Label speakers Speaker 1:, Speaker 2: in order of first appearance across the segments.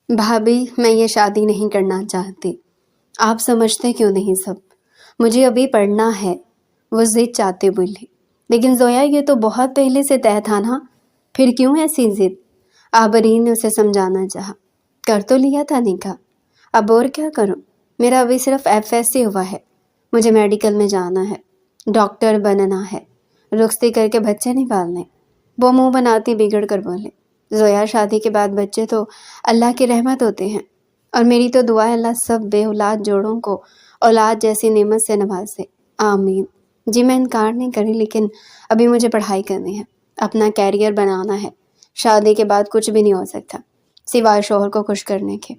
Speaker 1: بھابھی میں یہ شادی نہیں کرنا چاہتی، آپ سمجھتے کیوں نہیں سب؟ مجھے ابھی پڑھنا ہے، وہ ضد چاہتے بولی۔ لیکن زویا یہ تو بہت پہلے سے طے تھا نا، پھر کیوں ایسی ضد؟ آبرین نے اسے سمجھانا چاہا۔ کر تو لیا تھا نکاح، اب اور کیا کروں؟ میرا ابھی صرف FSC ہوا ہے، مجھے میڈیکل میں جانا ہے، ڈاکٹر بننا ہے، رخصتی کر کے بچے نہیں پالنے۔ وہ منہ بناتی بگڑ کر بولے، زویا شادی کے بعد بچے تو اللہ کی رحمت ہوتے ہیں، اور میری تو دعا ہے اللہ سب بے اولاد جوڑوں کو اولاد جیسی نعمت سے نوازے، آمین۔ جی میں انکار نہیں کری، لیکن ابھی مجھے پڑھائی کرنی ہے، اپنا کیریئر بنانا ہے، شادی کے بعد کچھ بھی نہیں ہو سکتا سوائے شوہر کو خوش کرنے کے۔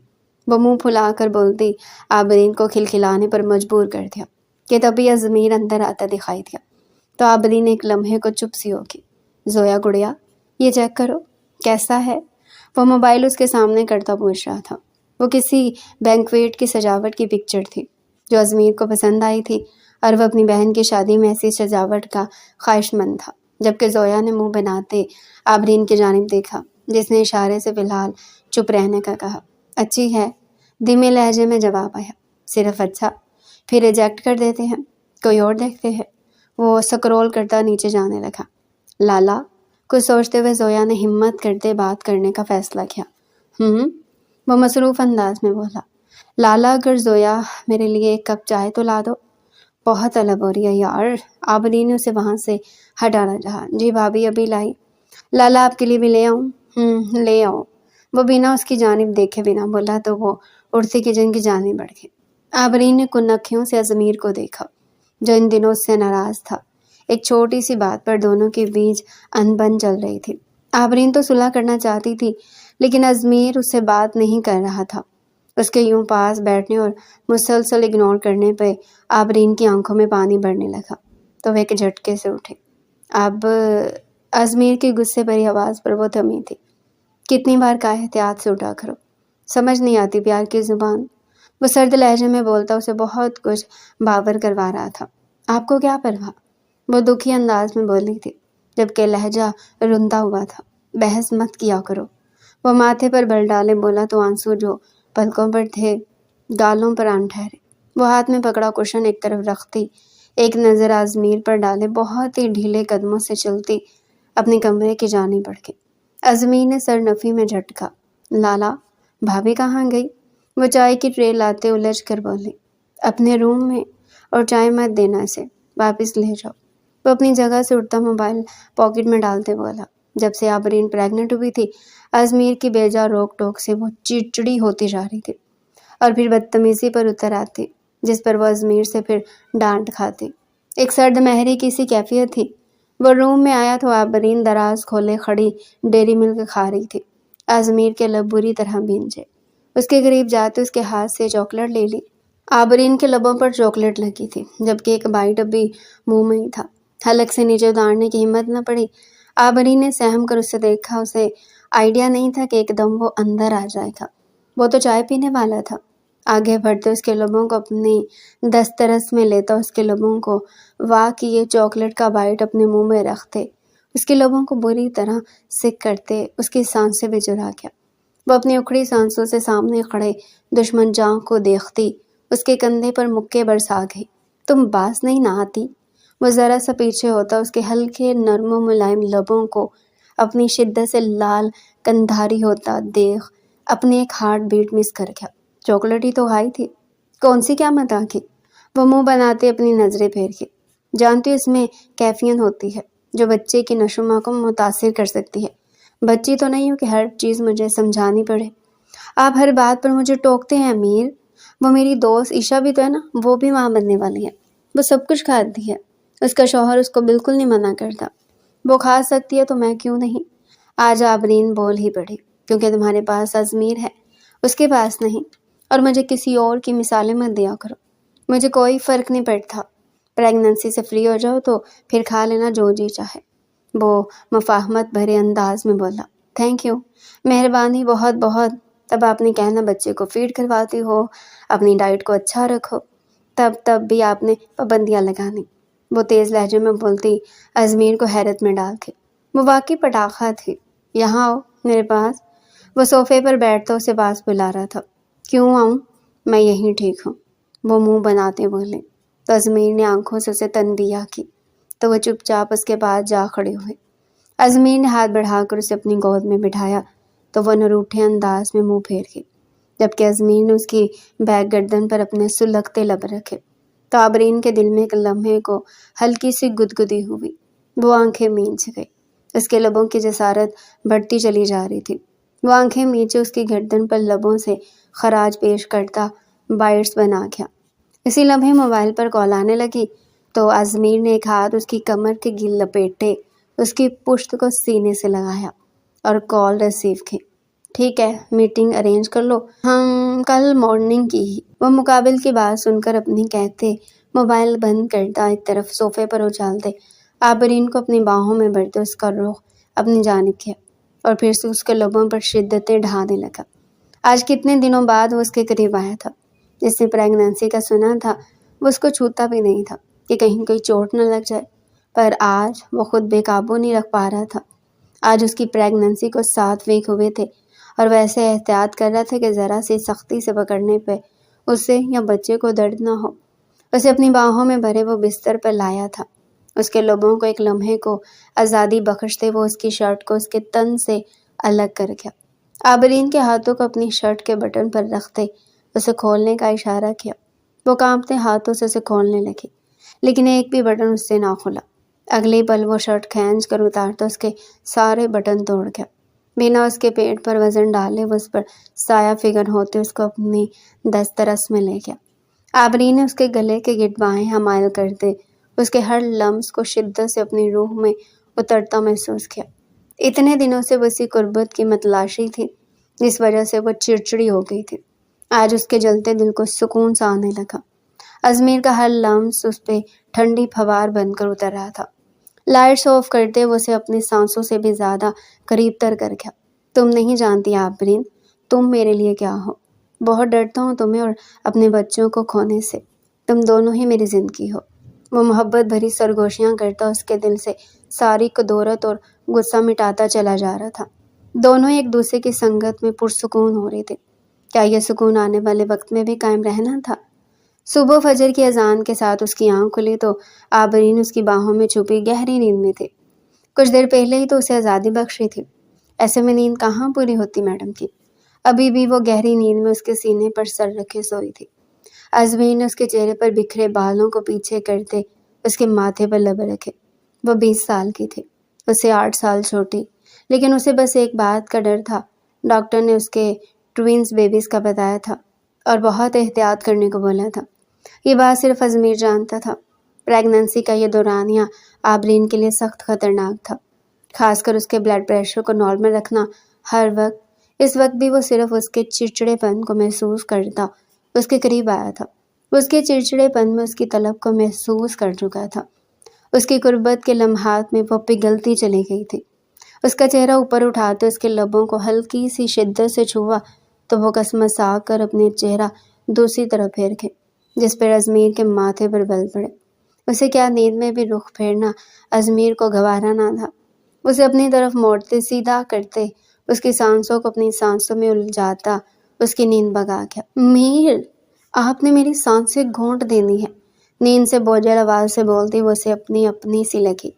Speaker 1: وہ منہ پھلا کر بولتی آبرین کو کھلکھلانے پر مجبور کر دیا کہ تبھی ازمیر اندر آتا دکھائی دیا تو آبرین ایک لمحے کو چپ سی ہوگی۔ زویا گڑیا یہ چیک کرو کیسا ہے؟ وہ موبائل اس کے سامنے کرتا پوچھ رہا تھا۔ وہ کسی بینکویٹ کی سجاوٹ کی پکچر تھی جو ازمیر کو پسند آئی تھی، اور وہ اپنی بہن کی شادی میں ایسی سجاوٹ کا خواہش مند تھا، جبکہ زویا نے منہ بناتے آبرین کی جانب دیکھا، جس نے اشارے سے فی الحال چپ رہنے کا کہا۔ اچھی ہے، دھیمے لہجے میں جواب آیا۔ صرف اچھا؟ پھر ریجیکٹ کر دیتے ہیں، کوئی اور دیکھتے ہیں۔ وہ سکرول کرتا نیچے جانے لگا۔ لالا، کچھ سوچتے ہوئے زویا نے ہمت کرتے بات کرنے کا فیصلہ کیا۔ وہ مصروف انداز میں بولا، لالا اگر زویا میرے لیے ایک کپ چائے تو لا دو، بہت طلب ہو رہی ہے یار۔ آبرین نے اسے وہاں سے ہٹانا چاہا۔ جی بھابھی ابھی لائی۔ لالا آپ کے لیے بھی لے آؤں؟ لے آؤ۔ وہ بنا اس کی جانب دیکھے بنا بولا تو وہ اڑتی کچن کی جانب بڑھ گئی۔ آبرین نے کن اکھیوں سے ازمیر کو دیکھا جو ان دنوں اس سے ناراض تھا۔ ایک چھوٹی سی بات پر دونوں کے بیچ انبن چل رہی تھی۔ آبرین تو صلح کرنا چاہتی تھی، لیکن ازمیر اس سے بات نہیں کر رہا تھا۔ اس کے یوں پاس بیٹھنے اور مسلسل اگنور کرنے پہ آبرین کی آنکھوں میں پانی بھرنے لگا تو وہ ایک جھٹکے سے اٹھے۔ اب ازمیر کی غصے بھری آواز پر وہ تھمی تھی۔ کتنی بار کہا احتیاط سے اٹھا کرو، سمجھ نہیں آتی پیار کی زبان؟ وہ سرد لہجے میں بولتا اسے بہت کچھ باور کروا رہا تھا۔ آپ کو کیا پرواہ؟ وہ دکھی انداز میں بولی تھی، جبکہ لہجہ رندا ہوا تھا۔ بحث مت کیا کرو۔ وہ ماتھے پر بل ڈالے بولا تو آنسو جو پلکوں پر تھے گالوں پر آن ٹھہرے۔ وہ ہاتھ میں پکڑا کوشن ایک طرف رکھتی، ایک نظر ازمیر پر ڈالے بہت ہی ڈھیلے قدموں سے چلتی اپنے کمرے کی جانب بڑھ گئی۔ ازمیر نے سر نفی میں جھٹکا۔ لالا، بھابھی کہاں گئی؟ وہ چائے کی ٹرے لاتے الجھ کر بولی، اپنے روم میں، اور چائے مت دینا اسے، واپس لے جاؤ۔ وہ اپنی جگہ سے اٹھتا موبائل پاکٹ میں ڈالتے بولا، جب سے آبرین پریگننٹ ہوئی تھی ازمیر کی بیجا روک ٹوک سے وہ چڑچڑی ہوتی جا رہی تھی، اور پھر بدتمیزی پر اتر آتی جس پر وہ ازمیر سے پھر ڈانٹ کھاتی۔ ایک سرد مہری کی سی کیفیت تھی۔ وہ روم میں آیا تو آبرین دراز کھولے کھڑی ڈیری ملک کھا رہی تھی۔ ازمیر کے لب بری طرح بھینجے۔ اس کے قریب جاتے اس کے ہاتھ سے چاکلیٹ لے لی۔ آبرین کے لبوں پر چاکلیٹ لگی تھی، جبکہ ایک بائٹ ابھی منہ میں ہی تھا۔ حلق سے نیچے اتارنے کی ہمت نہ پڑی۔ آبرین نے سہم کر اسے دیکھا۔ اسے آئیڈیا نہیں تھا کہ ایک دم وہ اندر آ جائے گا۔ وہ تو چائے پینے والا تھا۔ آگے بڑھتے اس کے لبوں کو اپنی دسترس میں لیتا، اس کے لبوں کو واہ کیے چاکلیٹ کا بائٹ اپنے منہ میں رکھتے، اس کے لبوں کو بری طرح سک کرتے اس کی سانسیں بھی چرا گیا۔ وہ اپنی اکھڑی سانسوں سے سامنے کھڑے دشمن جاں کو دیکھتی اس کے کندھے پر مکے برسا گئی۔ تم باز نہیں نہ آتی؟ وہ ذرا سا پیچھے ہوتا اس کے ہلکے نرم و ملائم لبوں کو اپنی شدت سے لال کندھاری ہوتا دیکھ اپنی ایک ہارٹ بیٹ مس کر گیا۔ چاکلیٹ ہی تو کھائی تھی، کون سی قیامت آ گئی؟ وہ منہ بناتے اپنی نظریں پھیر گئی۔ جانتی اس میں کیفین ہوتی ہے جو بچے کی نشوما کو متاثر کر سکتی ہے۔ بچی تو نہیں ہوں کہ ہر چیز مجھے سمجھانی پڑے۔ آپ ہر بات پر مجھے ٹوکتے ہیں امیر۔ وہ میری دوست عشا بھی تو ہے نا، وہ بھی ماں بننے والی ہے، وہ سب کچھ کھاتی ہے، اس کا شوہر اس کو بالکل نہیں منع کرتا۔ وہ کھا سکتی ہے تو میں کیوں نہیں؟ آج آبرین بول ہی پڑی، کیونکہ تمہارے پاس ازمیر ہے، اس کے پاس نہیں، اور مجھے کسی اور کی مثالیں مت دیا کرو۔ مجھے کوئی فرق نہیں پڑتا، پریگننسی سے فری ہو جاؤ تو پھر کھا لینا جو جی چاہے۔ وہ مفاہمت بھرے انداز میں بولا، تھینک یو، مہربانی بہت بہت۔ تب آپ نے کہنا بچے کو فیڈ کرواتی ہو، اپنی ڈائٹ کو اچھا رکھو، تب بھی آپ نے پابندیاں لگانی۔ وہ تیز لہجے میں بولتی ازمیر کو حیرت میں ڈال کے۔ وہ واقعی پٹاخہ تھی۔ یہاں آؤ میرے پاس۔ وہ صوفے پر بیٹھتا اسے پاس بلا رہا تھا۔ کیوں آؤں؟ میں یہیں ٹھیک ہوں، وہ منہ بناتے بولے۔ تو ازمیر نے آنکھوں سے اسے تندیا کی تو وہ چپ چاپ اس کے پاس جا کھڑے ہوئے۔ ازمیر نے ہاتھ بڑھا کر اسے اپنی گود میں بٹھایا تو وہ نروٹھے انداز میں منہ پھیر گئی، جبکہ ازمیر نے اس کی بیک گردن پر اپنے سلگتے لب رکھے تو آبرین کے دل میں ایک لمحے کو ہلکی سی گدگدی ہوئی۔ وہ آنکھیں مینچ گئی، اس کے لبوں کی جسارت بڑھتی چلی جا رہی تھی۔ وہ آنکھیں میچے اس کی گردن پر لبوں سے خراج پیش کرتا بائٹس بنا گیا۔ اسی لمحے موبائل پر کال آنے لگی تو ازمیر نے ایک ہاتھ اس کی کمر کے گل لپیٹے اس کی پشت کو سینے سے لگایا اور کال ریسیو کی۔ ٹھیک ہے، میٹنگ ارینج کر لو، ہم کل مارننگ کی ہی۔ وہ مقابل کی بات سن کر اپنی کہتے موبائل بند کرتا ایک طرف صوفے پر اچھالتے آبرین کو اپنی باہوں میں بھرتے اس کا رخ اپنی جانب کیا اور پھر سے اس کے لبوں پر شدتیں ڈھانے لگا۔ آج کتنے دنوں بعد وہ اس کے قریب آیا تھا۔ جس نے پریگننسی کا سنا تھا وہ اس کو چھوتا بھی نہیں تھا کہ کہیں کوئی چوٹ نہ لگ جائے، پر آج وہ خود بے قابو نہیں رکھ پا رہا تھا۔ آج اس کی پریگننسی کو 7 ویک ہوئے تھے اور ویسے احتیاط کر رہا تھا کہ ذرا سی سختی سے پکڑنے پہ اسے یا بچے کو درد نہ ہو۔ اسے اپنی باہوں میں بھرے وہ بستر پر لایا تھا۔ اس کے لبوں کو ایک لمحے کو آزادی بخشتے وہ اس کی شرٹ کو اس کے تن سے الگ کر گیا۔ آبرین کے ہاتھوں کو اپنی شرٹ کے بٹن پر رکھتے اسے کھولنے کا اشارہ کیا۔ وہ کانپتے ہاتھوں سے اسے کھولنے لگی، لیکن ایک بھی بٹن اس سے نہ کھلا۔ اگلے پل وہ شرٹ کھینچ کر اتارتا اس کے سارے بٹن توڑ گیا۔ بنا اس کے پیٹ پر وزن ڈالے وہ اس پر سایہ فگر ہوتے اس کو اپنی دسترس میں لے گیا۔ آبرین نے اس کے گلے کے گرد بائیں حمائل کرتے اس کے ہر لمس کو شدت سے اپنی روح میں اترتا محسوس کیا۔ اتنے دنوں سے وہ اسی قربت کی متلاشی تھی جس وجہ سے وہ چڑچڑی ہو گئی تھی۔ آج اس کے جلتے دل کو سکون سا آنے لگا۔ ازمیر کا ہر لمس اس پہ ٹھنڈی پھوار بن کر اتر رہا تھا۔ لائٹس آف کرتے وہ اسے اپنی سانسوں سے بھی زیادہ قریب تر کر گیا۔ تم نہیں جانتی آبرین، تم میرے لیے کیا ہو۔ بہت ڈرتا ہوں تمہیں اور اپنے بچوں کو کھونے سے۔ تم دونوں ہی میری زندگی ہو۔ وہ محبت بھری سرگوشیاں کرتا اس کے دل سے ساری کدورت اور غصہ مٹاتا چلا جا رہا تھا۔ دونوں ایک دوسرے کی سنگت میں پرسکون ہو رہے تھے۔ کیا یہ سکون آنے والے وقت میں بھی قائم رہنا تھا؟ صبح فجر کی اذان کے ساتھ اس کی آنکھ کھلی تو آبرین اس کی باہوں میں چھپی گہری نیند میں تھی۔ کچھ دیر پہلے ہی تو اسے آزادی بخشی تھی، ایسے میں نیند کہاں پوری ہوتی میڈم کی۔ ابھی بھی وہ گہری نیند میں اس کے سینے پر سر رکھے سوئی تھی۔ ازمیر نے اس کے چہرے پر بکھرے بالوں کو پیچھے کرتے اس کے ماتھے پر لب رکھے۔ وہ 20 سال کی تھی، اس سے 8 سال چھوٹی، لیکن اسے بس ایک بات کا ڈر تھا۔ ڈاکٹر نے اس کے ٹوینز بیبیز کا بتایا تھا اور بہت احتیاط کرنے کو بولا تھا۔ یہ بات صرف ازمیر جانتا تھا۔ پریگننسی کا یہ دورانیہ آبرین کے لیے سخت خطرناک تھا، خاص کر اس کے بلڈ پریشر کو نارمل رکھنا ہر وقت۔ اس وقت بھی وہ صرف اس کے چڑچڑے پن کو محسوس کرتا اس کے قریب آیا تھا۔ اس کے چڑچڑے پن میں اس کی طلب کو محسوس کر چکا تھا۔ اس کی قربت کے لمحات میں وہ پگھلتی چلی گئی تھی۔ اس کا چہرہ اوپر اٹھاتے اس کے لبوں کو ہلکی سی شدت سے چھوا تو وہ کسمسا کر اپنے چہرہ دوسری طرف پھیر کے، جس پر ازمیر کے ماتھے پر بل پڑے۔ اسے کیا نیند میں بھی رخ پھیرنا ازمیر کو گوارا نہ تھا۔ اسے اپنی طرف موڑتے سیدھا کرتے اس کی سانسوں کو اپنی سانسوں میں الجھاتا اس کی نیند بھگا گیا۔ میر، آپ نے میری سانسیں گھونٹ دینی ہے، نیند سے بوجھل آواز سے بولتی وہ اسے اپنی سی لگی۔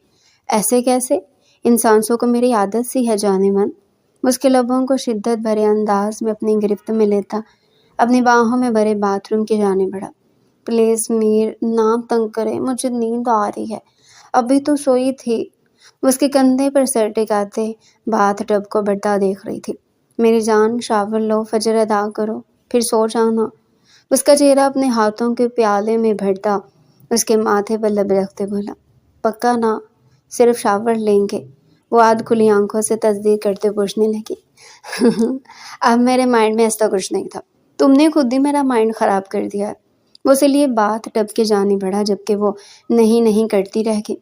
Speaker 1: ایسے کیسے؟ ان سانسوں کو میری عادت سی ہے جانے من۔ اس کے لبوں کو شدت بھرے انداز میں اپنی گرفت میں لیتا اپنی باہوں میں بھرے باتھ روم کی جانب بڑھا۔ پلیز میر، نہ تنگ کرے، مجھے نیند آ رہی ہے، ابھی تو سوئی تھی۔ اس کے کندھے پر سر ٹکاتے باتھ ٹب کو بڑھتا دیکھ رہی تھی۔ میری جان، شاور لو، فجر ادا کرو، پھر سو جانا۔ اس کا چہرہ اپنے ہاتھوں کے پیالے میں بھرتا اس کے ماتھے پر لب رکھتے بولا، پکا نا؟ صرف شاور لیں گے؟ وہ آدھ کھلی آنکھوں سے تصدیق کرتے پوچھنے لگی۔ اب میرے مائنڈ میں ایسا کچھ نہیں تھا، تم نے خود ہی میرا مائنڈ خراب کر دیا ہے۔ وہ اس لیے باتھ ٹب کی جانب بڑھا جبکہ وہ نہیں کرتی رہ گئی۔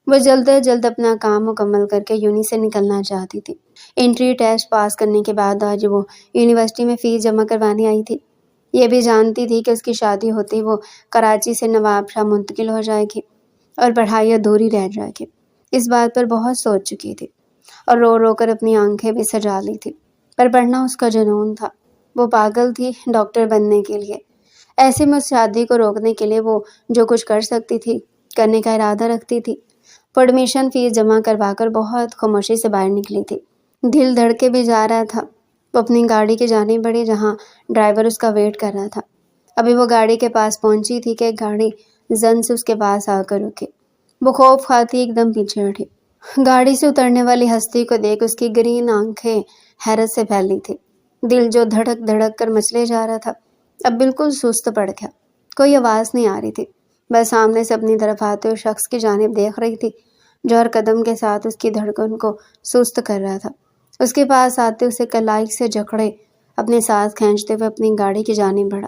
Speaker 1: وہ جلد از جلد اپنا کام مکمل کر کے یونی سے نکلنا چاہتی تھی۔ انٹری ٹیسٹ پاس کرنے کے بعد آج وہ یونیورسٹی میں فیس جمع کروانے آئی تھی۔ یہ بھی جانتی تھی کہ اس کی شادی ہوتی وہ کراچی سے نواب شاہ منتقل ہو جائے گی اور پڑھائی ادھوری رہ جائے گی۔ اس بات پر بہت سوچ چکی تھی اور رو رو کر اپنی آنکھیں بھی سجا لی تھی۔ پر پڑھنا اس کا جنون تھا۔ وہ پاگل تھی ڈاکٹر بننے کے لیے۔ ایسے میں اس شادی کو روکنے کے لیے وہ جو کچھ کر سکتی تھی کرنے کا ارادہ رکھتی تھی۔ وہ ایڈمیشن فیس جمع کروا کر بہت خاموشی سے باہر نکلی تھی۔ دل دھڑکے بھی جا رہا تھا۔ وہ اپنی گاڑی کی جانب بڑھی جہاں ڈرائیور اس کا ویٹ کر رہا تھا۔ ابھی وہ گاڑی کے پاس پہنچی تھی کہ ایک گاڑی زن سے اس کے پاس آ کر رکی۔ وہ خوف کھاتی ایک دم پیچھے ہٹی۔ گاڑی سے اترنے والی ہستی کو دیکھ اس کی گرین آنکھیں حیرت سے پھیلی تھی۔ دل جو دھڑک دھڑک کر مچلے جا رہا تھا اب بالکل سست پڑ گیا۔ کوئی آواز نہیں آ رہی تھی، بس سامنے سے اپنی طرف آتے ہوئے شخص کی جانب دیکھ رہی تھی جو ہر قدم کے ساتھ اس کی دھڑکن کو سست کر رہا تھا۔ اس کے پاس آتے اسے کلائی سے جکڑے اپنے سانس کھینچتے ہوئے اپنی گاڑی کی جانب بڑھا۔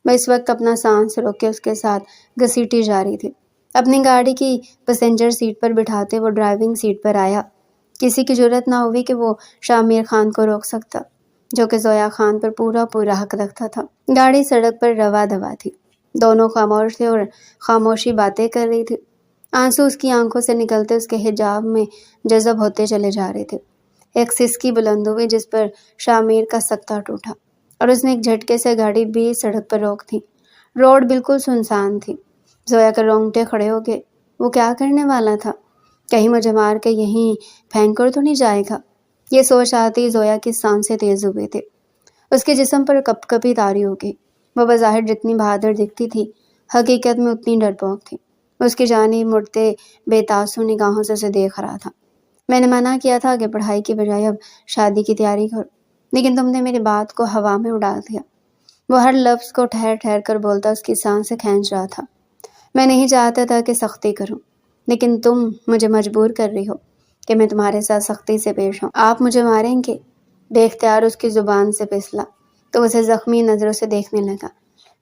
Speaker 1: میں اس وقت اپنا سانس روک کے اس کے ساتھ گھسیٹی جا رہی تھی۔ اپنی گاڑی کی پیسنجر سیٹ پر بٹھاتے وہ ڈرائیونگ سیٹ پر آیا۔ کسی کی جرات نہ ہوئی کہ وہ شامیر خان کو روک سکتا جو کہ زویا خان پر پورا حق رکھتا تھا۔ گاڑی سڑک پر روا دوا تھی۔ دونوں خاموش تھے اور خاموشی باتیں کر رہی تھی۔ آنسو اس کی آنکھوں سے نکلتے اس کے حجاب میں جذب ہوتے چلے جا رہے تھے۔ ایک سسکی بلند ہوئی جس پر شامیر کا سکتہ ٹوٹا اور اس نے ایک جھٹکے سے گاڑی بیچ سڑک پر روک دی۔ روڈ بالکل سنسان تھی۔ زویا کے رونگٹے کھڑے ہو گئے۔ وہ کیا کرنے والا تھا؟ کہیں مجھے مار کے یہیں پھینک کر تو نہیں جائے گا؟ یہ سوچ آتی زویا کی سانسیں تیز ہوئی تھی۔ اس کے جسم پر کپ کپی طاری ہو گئی۔ وہ بظاہر جتنی بہادر دکھتی تھی حقیقت میں اتنی ڈرپوک تھی۔ اس کی جانب مڑتے بے تاثر نگاہوں سے اسے دیکھ رہا تھا۔ میں نے منع کیا تھا کہ پڑھائی کی بجائے اب شادی کی تیاری کرو، لیکن تم نے میری بات کو ہوا میں اڑا دیا۔ وہ ہر لفظ کو ٹھہر ٹھہر کر بولتا اس کی سانسیں کھینچ رہا تھا۔ میں نہیں چاہتا تھا کہ سختی کروں، لیکن تم مجھے مجبور کر رہی ہو کہ میں تمہارے ساتھ سختی سے پیش ہوں۔ آپ مجھے ماریں گے؟ بے اختیار اس کی زبان سے پھسلا تو اسے زخمی نظروں سے دیکھنے لگا۔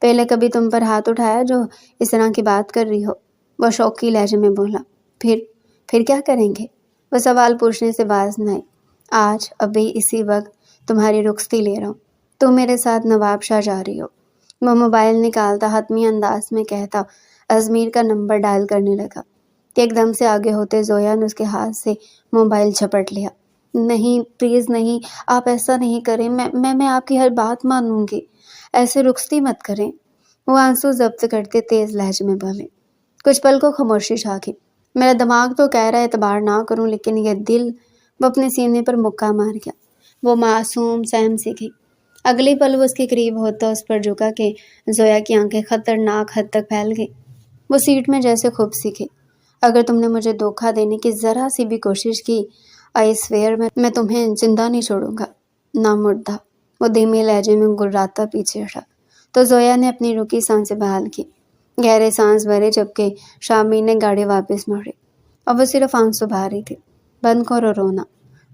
Speaker 1: پہلے کبھی تم پر ہاتھ اٹھایا جو اس طرح کی بات کر رہی ہو؟ وہ شوقی لہجے میں بولا۔ پھر کیا کریں گے؟ وہ سوال پوچھنے سے باز نہ آئی۔ آج ابھی اسی وقت تمہاری رخصتی لے رہا ہوں۔ تم میرے ساتھ نواب شاہ جا رہی ہو۔ وہ موبائل نکالتا حتمی انداز میں کہتا ازمیر کا نمبر ڈائل کرنے لگا کہ ایک دم سے آگے ہوتے زویا نے اس کے ہاتھ سے موبائل جھپٹ لیا۔ نہیں پلیز نہیں، آپ ایسا نہیں کریں، میں آپ کی ہر بات مانوں گی، ایسے رخصتی مت کریں۔ وہ آنسو ضبط کرتے تیز لہجے میں بولے۔ کچھ پل کو خاموشی چھا گئی۔ میرا دماغ تو کہہ رہا ہے اعتبار نہ کروں، لیکن یہ دل، وہ اپنے سینے پر مکہ مار گیا۔ وہ معصوم سہم سی گئی۔ اگلی پل وہ اس کے قریب ہوتا اس پر جھکا کہ زویا کی آنکھیں خطرناک حد تک پھیل گئی۔ وہ سیٹ میں جیسے خوب سی گئی۔ اگر تم نے مجھے دھوکہ دینے کی ذرا سی بھی کوشش کی آئی سویئر میں تمہیں زندہ نہیں چھوڑوں گا، نہ مردہ۔ وہ دھیمے لہجے میں گراتا پیچھے ہٹا تو زویا نے اپنی رکی سانسیں بحال کی۔ گہرے سانس بھرے جبکہ شامیر نے گاڑی واپس موڑی اور وہ صرف آنسو بہا رہی تھی۔ بند کرو رونا۔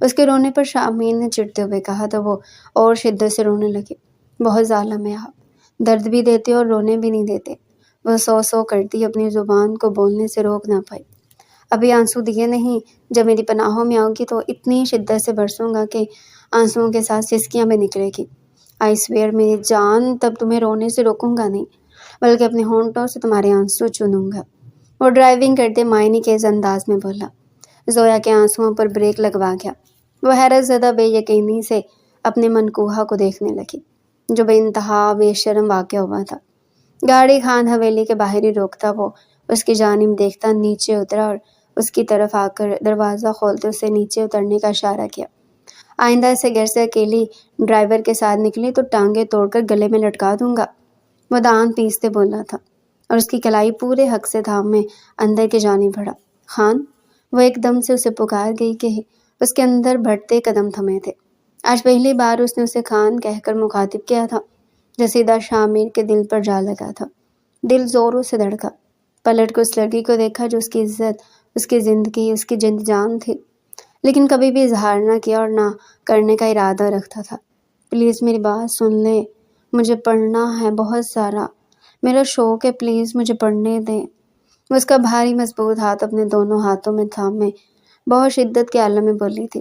Speaker 1: اس کے رونے پر شامیر نے چڑھتے ہوئے کہا تو وہ اور شدت سے رونے لگی۔ بہت ظالم ہے آپ، درد بھی دیتے اور رونے بھی نہیں دیتے۔ وہ سو کرتی اپنی زبان کو بولنے سے روک نہ پائی۔ ابھی آنسو دیے نہیں، جب میری پناہوں میں آؤ گی تو اتنی شدت سے برسوں گا کہ آنسوؤں کے ساتھ سسکیاں بھی نکلے گی۔ آئی سویئر میری جان، تب تمہیں رونے سے روکوں گا نہیں، بلکہ اپنے ہونٹوں سے تمہارے آنسو چنوں گا۔ وہ ڈرائیونگ کرتے معنی کے انداز میں بولا۔ زویا کے آنسوؤں پر بریک لگوا گیا۔ وہ حیرت زدہ بے یقینی سے اپنے منکوہا کو دیکھنے لگی جو بے انتہا بے شرم واقع ہوا تھا۔ گاڑی خان حویلی کے باہر ہی روکتا وہ اس کی جانب دیکھتا نیچے اترا اور اس کی طرف آ کر دروازہ کھولتے اسے نیچے اترنے کا اشارہ کیا۔ آئندہ سے گھر سے اکیلی ڈرائیور کے ساتھ نکلی تو ٹانگیں توڑ کر گلے میں لٹکا دوں گا، وہ دانت پیستے بولا تھا اور اس کی کلائی پورے حق سے تھامے اندر کی جانب بڑھا۔ خان، وہ ایک دم سے اسے پکار گئی کہ اس کے اندر بڑھتے قدم تھمے تھے۔ آج پہلی بار اس نے اسے خان کہہ کر مخاطب کیا تھا جو سیدھا شامیر کے دل پر جا لگا تھا۔ دل زوروں سے دھڑکا۔ پلٹ کو اس لڑکی کو دیکھا جو اس کی عزت، اس کی زندگی، اس کی جند جان تھی، لیکن کبھی بھی اظہار نہ کیا اور نہ کرنے کا ارادہ رکھتا تھا۔ پلیز میری بات سن لے، مجھے پڑھنا ہے بہت سارا، میرا شوق ہے، پلیز مجھے پڑھنے دیں۔ وہ اس کا بھاری مضبوط ہاتھ اپنے دونوں ہاتھوں میں تھامے بہت شدت کے عالم میں بولی تھی۔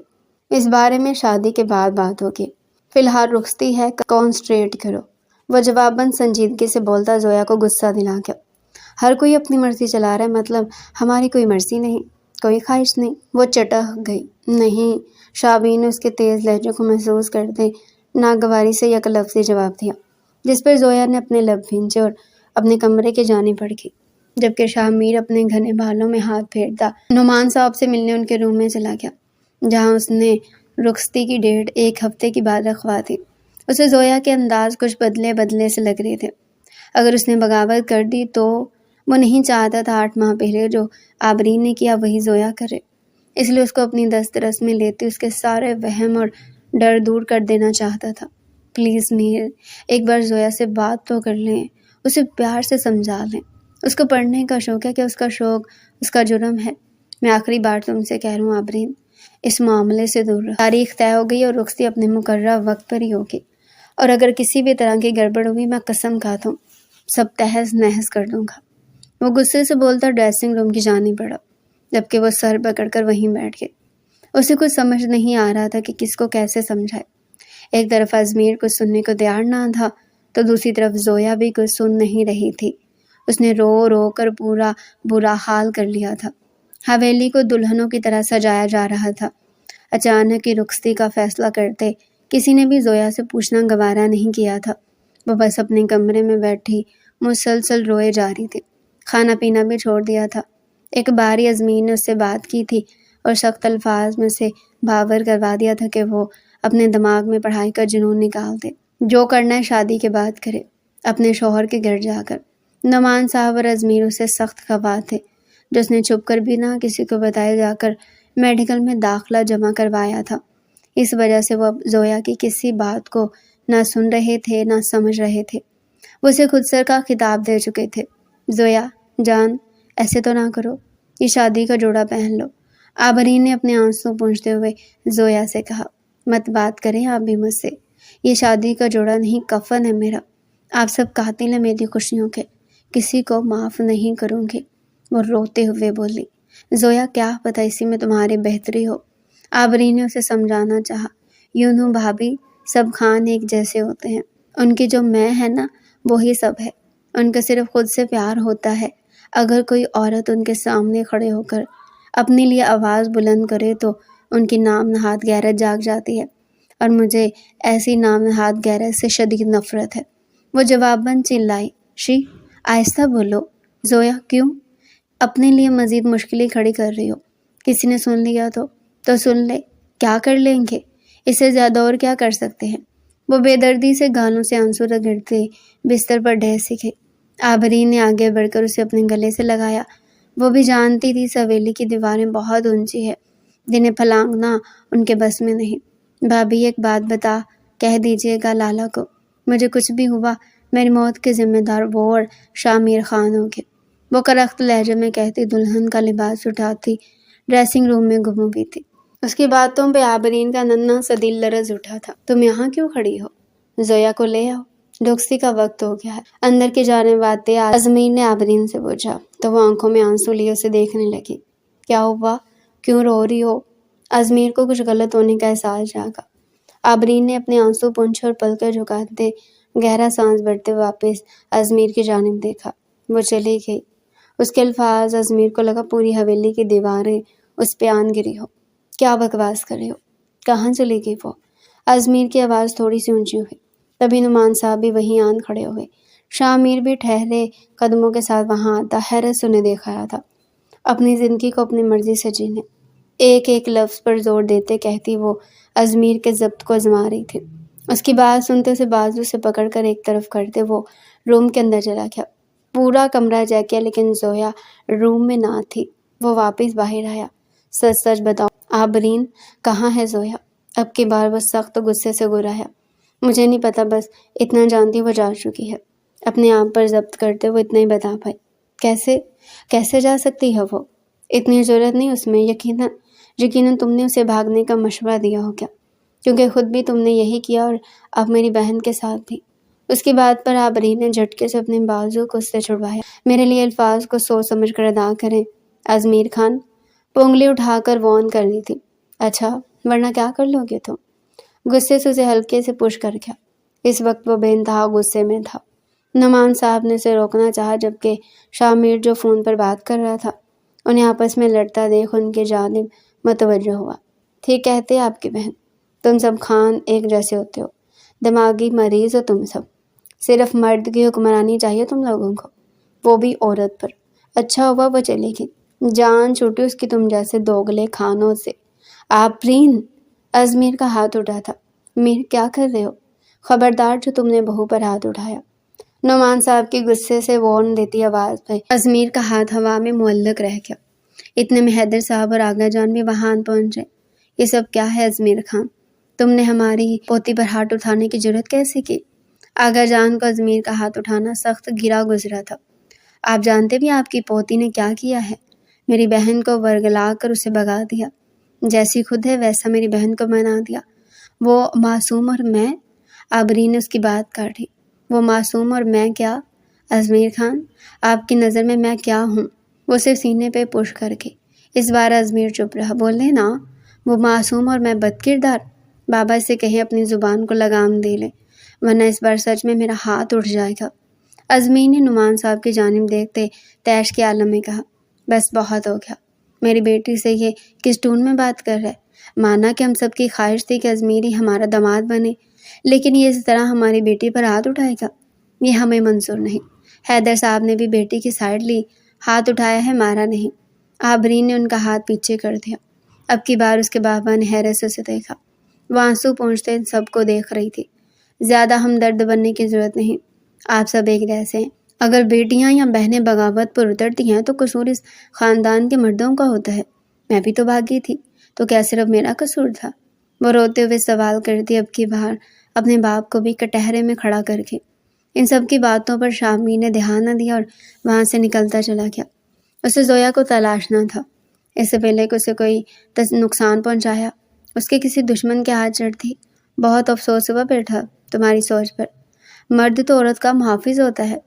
Speaker 1: اس بارے میں شادی کے بعد بات ہوگی، فی الحال رخصتی ہے، کانسنٹریٹ کرو۔ وہ جواباً سنجیدگی سے بولتا زویا کو غصہ دلا گیا۔ ہر کوئی اپنی مرضی چلا رہا ہے، مطلب ہماری کوئی مرضی نہیں، کوئی خواہش نہیں۔ وہ چٹک گئی۔ نہیں، شابین نے اس کے تیز لہجے کو محسوس کرتے ناگواری سے یک لفظی جواب دیا، جس پر زویا نے اپنے لب بھینچے اور اپنے کمرے کی جانب بڑھ گئی، جبکہ شاہ میر اپنے گھنے بالوں میں ہاتھ پھیرتا نعمان صاحب سے ملنے ان کے روم میں چلا گیا، جہاں اس نے رخصتی کی ڈیٹ 1 ہفتے کی بعد رکھوا دی۔ اسے زویا کے انداز کچھ بدلے بدلے سے لگ رہے تھے۔ اگر اس نے بغاوت کر دی تو وہ نہیں چاہتا تھا 8 ماہ پہلے جو آبرین نے کیا وہی زویا کرے، اس لیے اس کو اپنی دست رس میں لیتے اس کے سارے وہم اور ڈر دور کر دینا چاہتا تھا۔ پلیز میر، ایک بار زویا سے بات تو کر لیں، اسے پیار سے سمجھا لیں۔ اس کو پڑھنے کا شوق ہے کہ اس کا شوق اس کا جرم ہے۔ میں آخری بار تم سے کہہ رہا ہوں آبرین، اس معاملے سے دور رہو۔ تاریخ طے ہو گئی اور رخصتی اپنے مقررہ وقت پر ہی ہوگی، اور اگر کسی بھی طرح کی گڑبڑ ہوئی میں قسم کھاتا ہوں سب تہز نہز کر دوں گا۔ وہ غصے سے بولتا ڈریسنگ روم کی جانب بڑھا، جبکہ وہ سر پکڑ کر وہیں بیٹھ گئے۔ اسے کچھ سمجھ نہیں آ رہا تھا کہ کس کو کیسے سمجھائے۔ ایک طرف ازمیر کچھ سننے کو تیار نہ تھا تو دوسری طرف زویا بھی کچھ سن نہیں رہی تھی۔ اس نے رو رو کر پورا برا حال کر لیا تھا۔ حویلی کو دلہنوں کی طرح سجایا جا رہا تھا۔ اچانک ہی رخصتی کا فیصلہ کرتے کسی نے بھی زویا سے پوچھنا گوارا نہیں کیا تھا۔ وہ بس اپنے کمرے میں بیٹھی مسلسل روئے جا رہی تھی، کھانا پینا بھی چھوڑ دیا تھا۔ ایک بار ہی ازمیر نے اس سے بات کی تھی اور سخت الفاظ میں سے باور کروا دیا تھا کہ وہ اپنے دماغ میں پڑھائی کا جنون نکال دے، جو کرنا ہے شادی کے بعد کرے، اپنے شوہر کے گھر جا کر۔ نعمان صاحب اور ازمیر اسے سخت خفا تھے، جو اس نے چھپ کر بھی نہ کسی کو بتائے جا کر میڈیکل میں داخلہ جمع کروایا تھا۔ اس وجہ سے وہ اب زویا کی کسی بات کو نہ سن رہے تھے نہ سمجھ رہے تھے۔ وہ اسے خود سر کا خطاب دے چکے تھے، زویا جان ایسے تو نہ کرو، یہ شادی کا جوڑا پہن لو۔ آبرین نے اپنے آنسو پونچھتے ہوئے زویا سے کہا، مت بات کریں آپ بھی مجھ سے، یہ شادی کا جوڑا نہیں کفن ہے میرا۔ آپ سب قاتل ہیں میری خوشیوں کے، کسی کو معاف نہیں کروں گی۔ وہ روتے ہوئے بولی، زویا کیا پتہ اسی میں تمہاری بہتری ہو۔ آبرین نے اسے سمجھانا چاہا، یوں بھابی سب خان ایک جیسے ہوتے ہیں، ان کی جو میں ہے نا وہی سب ہے، ان کا صرف خود سے پیار ہوتا ہے۔ اگر کوئی عورت ان کے سامنے کھڑے ہو کر اپنے لیے آواز بلند کرے تو ان کی نام نہاد غیرت جاگ جاتی ہے، اور مجھے ایسی نام نہاد غیرت سے شدید نفرت ہے۔ وہ جواباً چلائی، شی آہستہ بولو زویا، کیوں اپنے لیے مزید مشکلیں کھڑی کر رہی ہو؟ کسی نے سن لیا تو سن لے، کیا کر لیں گے؟ اس سے زیادہ اور کیا کر سکتے ہیں؟ وہ بے دردی سے گالوں سے آنسو رگڑتے بستر پر ڈھہ سکے۔ آبرین نے آگے بڑھ کر اسے اپنے گلے سے لگایا۔ وہ بھی جانتی تھی اس حویلی کی دیواریں بہت اونچی ہے، جنہیں پھلانگنا ان کے بس میں نہیں۔ بھابھی ایک بات بتا کہہ دیجیے گا لالا کو، مجھے کچھ بھی ہوا میری موت کے ذمہ دار وہ اور شاہ میر خان ہوں گے۔ وہ کرخت لہجے میں کہتی دلہن کا لباس اٹھاتی ڈریسنگ روم میں گم ہو گئی تھی۔ اس کی باتوں پہ آبرین کا ننھا سا دل لرز اٹھا تھا۔ تم یہاں کیوں کھڑی ہو؟ زویا کو لے آؤ، رخصتی کا وقت ہو گیا ہے۔ اندر کی جانب آتے ازمیر نے آبرین سے پوچھا تو وہ آنکھوں میں آنسو لیے اسے دیکھنے لگی۔ کیا ہوا؟ کیوں رو رہی ہو؟ ازمیر کو کچھ غلط ہونے کا احساس جاگا۔ آبرین نے اپنے آنسو پونچھے اور پلکیں جھکاتے گہرا سانس بھرتے واپس ازمیر کی جانب دیکھا۔ وہ چلی گئی۔ اس کے الفاظ ازمیر کو لگا پوری حویلی کی دیواریں اس پہ آن گری ہو۔ کیا بکواس کر رہی ہو؟ کہاں چلی گئی وہ؟ ازمیر کی آواز تھوڑی سی اونچی ہوئی۔ تبھی نعمان صاحب بھی وہیں آن کھڑے ہوئے۔ شاہ میر بھی ٹھہرے قدموں کے ساتھ وہاں آتا حیرت سے انہیں دیکھ آیا تھا۔ اپنی زندگی کو اپنی مرضی سے جینے، ایک ایک لفظ پر زور دیتے کہتی وہ ازمیر کے ضبط کو آزما رہی تھی۔ اس کی بات سنتے اسے بازو سے پکڑ کر ایک طرف کرتے وہ روم کے اندر چلا گیا۔ پورا کمرہ چیک کیا لیکن زویا روم میں نہ تھی۔ وہ واپس باہر آیا۔ سچ سچ بتاؤ آبرین، کہاں ہے زویا؟ اب کی بار وہ سخت غصے سے گرایا۔ مجھے نہیں پتا، بس اتنا جانتی وہ جا چکی ہے۔ اپنے آپ پر ضبط کرتے وہ اتنا ہی بتا پائی۔ کیسے جا سکتی ہے وہ؟ اتنی ضرورت نہیں اس میں، یقیناً تم نے اسے بھاگنے کا مشورہ دیا ہو کیا؟ کیونکہ خود بھی تم نے یہی کیا اور اب میری بہن کے ساتھ بھی۔ اس کی بات پر آبرین نے جھٹکے سے اپنے بازو کو اس سے چھڑوایا۔ میرے لیے الفاظ کو سوچ سمجھ کر ادا کریں ازمیر خان۔ پونگلی اٹھا کر وہ آن کر لی تھی۔ اچھا، ورنہ کیا کر لو گے تم؟ غصے سے اسے ہلکے سے پش کر گیا۔ اس وقت وہ بے انتہا غصے میں تھا۔ نعمان صاحب نے اسے روکنا چاہا جبکہ شاہ میر جو فون پر بات کر رہا تھا انہیں آپس میں لڑتا دیکھ ان کے جانب متوجہ ہوا۔ ٹھیک کہتے آپ کی بہن، تم سب خان ایک جیسے ہوتے ہو، دماغی مریض ہو تم سب، صرف مرد کی حکمرانی چاہیے تم لوگوں کو، وہ بھی عورت پر۔ اچھا ہوا وہ چلے گی، جان چھوٹی اس کی تم جیسے دوگلے خانوں سے۔ آفرین! ازمیر کا ہاتھ اٹھا تھا۔ میر کیا کر رہے ہو؟ خبردار جو تم نے بہو پر ہاتھ اٹھایا۔ نعمان صاحب کی غصے سے وارن دیتی آواز پہ ازمیر کا ہاتھ ہوا میں معلق رہ گیا۔ اتنے میں حیدر صاحب اور آغا جان بھی وہاں پہنچے۔ یہ سب کیا ہے ازمیر خان؟ تم نے ہماری پوتی پر ہاتھ اٹھانے کی جرت کیسے کی؟ آغا جان کو ازمیر کا ہاتھ اٹھانا سخت گرا گزرا تھا۔ آپ جانتے بھی آپ کی پوتی نے کیا کیا ہے؟ میری بہن کو ورگلا کر اسے بھگا دیا، جیسی خود ہے ویسا میری بہن کو بنا دیا۔ وہ معصوم اور میں؟ آبرین نے اس کی بات کاٹی۔ وہ معصوم اور میں کیا؟ ازمیر خان، آپ کی نظر میں کیا ہوں؟ وہ صرف سینے پہ پش کر کے۔ اس بار ازمیر چپ رہا۔ بولے نا، وہ معصوم اور میں بد کردار؟ بابا سے کہیں اپنی زبان کو لگام دے لے، ورنہ اس بار سچ میں میرا ہاتھ اٹھ جائے گا۔ ازمیر نے نعمان صاحب کی جانب دیکھتے تیش کے عالم میں کہا، بس بہت ہو گیا۔ میری بیٹی سے یہ کس ٹون میں بات کر رہے؟ مانا کہ ہم سب کی خواہش تھی کہ ازمیری ہمارا داماد بنے، لیکن یہ اس طرح ہماری بیٹی پر ہاتھ اٹھائے گا، یہ ہمیں منظور نہیں۔ حیدر صاحب نے بھی بیٹی کی سائڈ لی، ہاتھ اٹھایا ہے، مارا نہیں۔ آبرین نے ان کا ہاتھ پیچھے کر دیا۔ اب کی بار اس کے بابا نے حیرت سے اسے دیکھا۔ وہ آنسو پہنچتے سب کو دیکھ رہی تھی۔ زیادہ ہمدرد بننے کی ضرورت نہیں، آپ سب ایک جیسے ہیں۔ اگر بیٹیاں یا بہنیں بغاوت پر اترتی ہیں تو قصور اس خاندان کے مردوں کا ہوتا ہے۔ میں بھی تو بھاگی تھی، تو کیا صرف میرا قصور تھا؟ وہ روتے ہوئے سوال کرتی، اب کی بار اپنے باپ کو بھی کٹہرے میں کھڑا کر کے۔ ان سب کی باتوں پر شامیر نے دھیان نہ دیا اور وہاں سے نکلتا چلا گیا۔ اسے زویا کو تلاشنا تھا، اس سے پہلے کہ اسے کوئی نقصان پہنچایا، اس کے کسی دشمن کے ہاتھ چڑھتی۔ بہت افسوس ہوا بیٹا تمہاری سوچ پر۔ مرد تو عورت کا محافظ ہوتا ہے،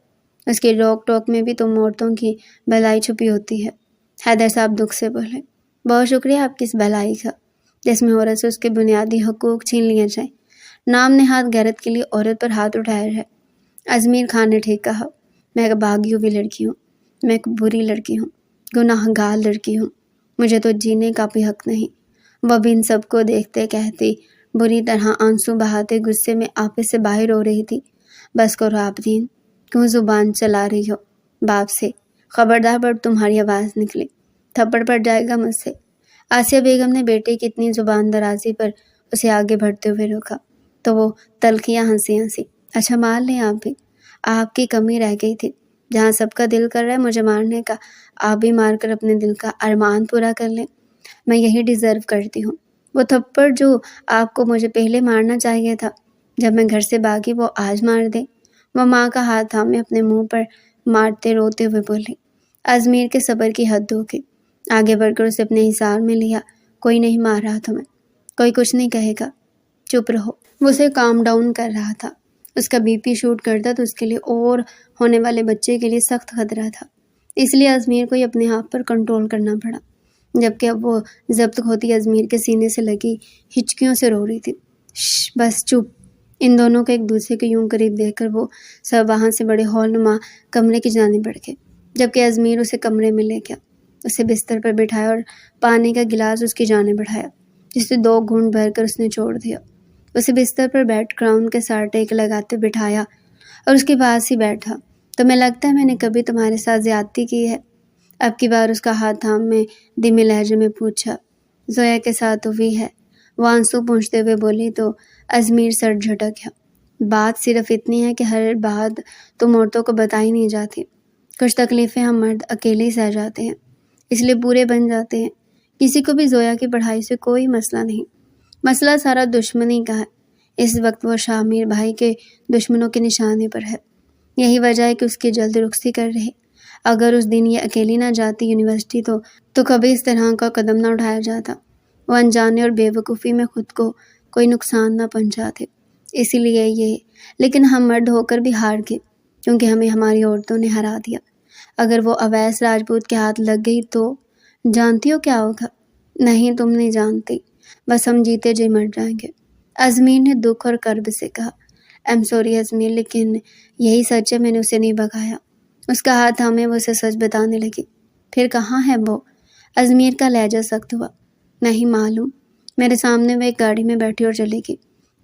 Speaker 1: اس کی روک ٹوک میں بھی تم عورتوں کی بھلائی چھپی ہوتی ہے۔ حیدر صاحب دکھ سے بولے، بہت شکریہ آپ کی اس بھلائی کا، جس میں عورت سے اس کے بنیادی حقوق چھین لیے جائیں۔ نام نہاد غیرت کے لیے عورت پر ہاتھ اٹھایا ہے۔ ازمیر خان نے ٹھیک کہا، میں ایک باغی ہوئی لڑکی ہوں، میں ایک بری لڑکی ہوں، گناہ گار لڑکی ہوں، مجھے تو جینے کا بھی حق نہیں۔ وہ بھی ان سب کو دیکھتے کہتی بری طرح آنسو بہاتے غصے میں آپے سے باہر ہو رہی تھی، بس کرو آبرین، کیوں زبان چلا رہی ہو باپ سے؟ خبردار پر تمہاری آواز نکلی، تھپڑ پڑ جائے گا مجھ سے۔ آسیہ بیگم نے بیٹے کی اتنی زبان درازی پر اسے آگے بڑھتے ہوئے روکا تو وہ تلخیاں ہنسی۔ اچھا مار لیں آپ بھی، آپ کی کمی رہ گئی تھی، جہاں سب کا دل کر رہا ہے مجھے مارنے کا، آپ بھی مار کر اپنے دل کا ارمان پورا کر لیں، میں یہی ڈیزرو کرتی ہوں۔ وہ تھپڑ جو آپ کو مجھے پہلے مارنا چاہیے تھا جب میں گھر سے بھاگی، وہ آج مار دیں۔ وہ ماں کا ہاتھ تھامے اپنے منہ پر مارتے روتے ہوئے بولی۔ ازمیر کے صبر کی حد ہو گئی، آگے بڑھ کر اسے اپنے حصار میں لیا۔ کوئی نہیں مار رہا تمہیں، کوئی کچھ نہیں کہے گا، چپ رہو۔ وہ اسے کام ڈاؤن کر رہا تھا۔ اس کا بی پی شوٹ کرتا تو اس کے لیے اور ہونے والے بچے کے لیے سخت خطرہ تھا، اس لیے ازمیر کو اپنے آپ پر کنٹرول کرنا پڑا۔ جبکہ اب وہ ضبط ہوتی ازمیر کے سینے سے لگی ہچکیوں سے رو رہی تھی۔ شش، بس چپ۔ ان دونوں کو ایک دوسرے کے یوں قریب دیکھ کر وہ سب وہاں سے بڑے ہال نما کمرے کی جانب بڑھ گئے، جبکہ ازمیر اسے کمرے میں لے گیا، اسے بستر پر بٹھایا اور پانی کا گلاس اس کی جانب بڑھایا، جسے 2 گھونٹ بھر کر اس نے چھوڑ دیا۔ اسے بستر پر بیڈ گراؤنڈ کے ساتھ ٹیک لگاتے بٹھایا اور اس کے پاس ہی بیٹھا۔ تمہیں لگتا ہے میں نے کبھی تمہارے ساتھ زیادتی کی ہے؟ اب کی بار اس کا ہاتھ تھام میں دھیمے لہجے میں پوچھا۔ زویا کے ساتھ ہوئی ہے، وہ آنسو پونچھتے ہوئے بولی تو ازمیر سر جھٹک گیا۔ بات صرف اتنی ہے کہ ہر بات تم عورتوں کو بتائی نہیں جاتی، کچھ تکلیفیں ہم مرد اکیلے ہی سہ جاتے ہیں، اس لیے پورے بن جاتے ہیں۔ کسی کو بھی زویا کی پڑھائی سے کوئی مسئلہ نہیں، مسئلہ سارا دشمنی کا ہے۔ اس وقت وہ شامیر بھائی کے دشمنوں کے نشانے پر ہے، یہی وجہ ہے کہ اس کی جلد رخصتی کر رہے۔ اگر اس دن یہ اکیلی نہ جاتی یونیورسٹی تو کبھی اس طرح کا قدم نہ اٹھایا جاتا، وہ انجانے اور بے وقوفی میں خود کو کوئی نقصان نہ پہنچاتے، اسی لیے یہ۔ لیکن ہم مرد ہو کر بھی ہار گئے، کیونکہ ہمیں ہماری عورتوں نے ہرا دیا۔ اگر وہ اویس راجپوت کے ہاتھ لگ گئی تو جانتی ہو کیا ہوگا؟ نہیں، تم نہیں جانتی، بس ہم جیتے جی مر جائیں گے۔ ازمیر نے دکھ اور کرب سے کہا۔ ایم سوری ازمیر، لیکن یہی سچ ہے، میں نے اسے نہیں بھگایا۔ اس کا ہاتھ تھامے وہ اسے سچ بتانے لگی۔ پھر کہاں ہے وہ؟ ازمیر کا لہجہ سخت ہوا۔ نہیں معلوم، میرے سامنے وہ ایک گاڑی میں بیٹھی اور چلی گئی۔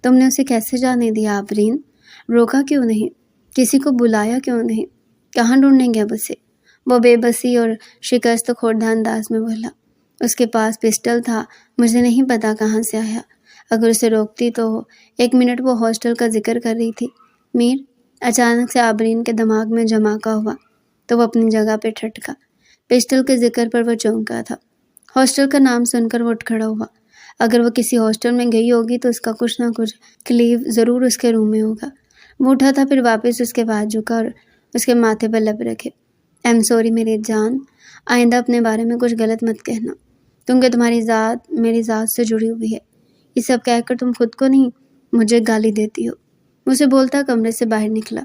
Speaker 1: تم نے اسے کیسے جانے دیا آفرین؟ روکا کیوں نہیں؟ کسی کو بلایا کیوں نہیں؟ کہاں ڈھونڈیں گے اب اسے؟ وہ بے بسی اور شکست خوردہ انداز میں بولا۔ اس کے پاس پسٹل تھا، مجھے نہیں پتا کہاں سے آیا۔ اگر اسے روکتی تو 1 منٹ وہ ہاسٹل کا ذکر کر رہی تھی۔ میر، اچانک سے آفرین کے دماغ میں جھماکا ہوا تو وہ اپنی جگہ پہ ٹھٹکا۔ پسٹل کے ذکر پر وہ چونکا تھا۔ ہاسٹل کا نام سن کر وہ اٹھ کھڑا ہوا۔ اگر وہ کسی ہاسٹل میں گئی ہوگی تو اس کا کچھ نہ کچھ کلیو ضرور اس کے روم میں ہوگا۔ وہ اٹھا تھا، پھر واپس اس کے پاس جھکا اور اس کے ماتھے پر لب رکھے۔ ایم سوری میری جان، آئندہ اپنے بارے میں کچھ غلط مت کہنا، کیونکہ تمہاری ذات میری ذات سے جڑی ہوئی ہے۔ یہ سب کہہ کر تم خود کو نہیں مجھے گالی دیتی ہو۔ اسے بولتا کمرے سے باہر نکلا،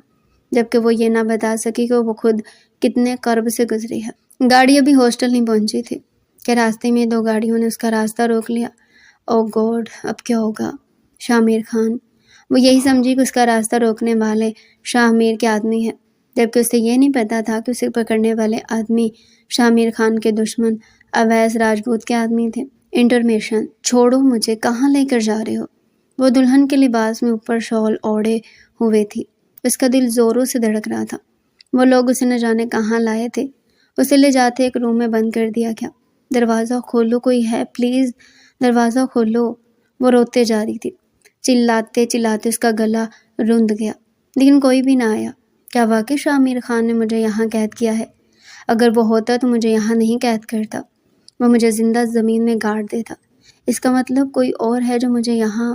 Speaker 1: جبکہ وہ یہ نہ بتا سکی کہ وہ خود کتنے قرب سے گزری ہے۔ گاڑی ابھی ہاسٹل نہیں پہنچی تھی کہ راستے میں 2 گاڑیوں نے اس کا راستہ روک لیا۔ او گاڈ، اب کیا ہوگا؟ شاہ میر خان۔ وہ یہی سمجھی کہ اس کا راستہ روکنے والے شاہ میر کے آدمی ہیں، جبکہ اسے یہ نہیں پتا تھا کہ اسے پکڑنے والے آدمی شاہ میر خان کے دشمن اویس راجپوت کے آدمی تھے۔ انٹرمیشن۔ چھوڑو مجھے، کہاں لے کر جا رہے ہو؟ وہ دلہن کے لباس میں اوپر شال اوڑھے ہوئے تھی۔ اس کا دل زوروں سے دھڑک رہا تھا۔ وہ لوگ اسے نہ جانے کہاں لائے تھے۔ اسے لے جاتے ایک روم میں بند کر دیا گیا۔ دروازہ کھولو، کوئی ہے پلیز، دروازہ کھولو۔ وہ روتے جا رہی تھی۔ چلاتے چلاتے اس کا گلا رند گیا، لیکن کوئی بھی نہ آیا۔ کیا واقعی شاہ میر خان نے مجھے یہاں قید کیا ہے؟ اگر وہ ہوتا تو مجھے یہاں نہیں قید کرتا، وہ مجھے زندہ زمین میں گاڑ دیتا۔ اس کا مطلب کوئی اور ہے جو مجھے یہاں…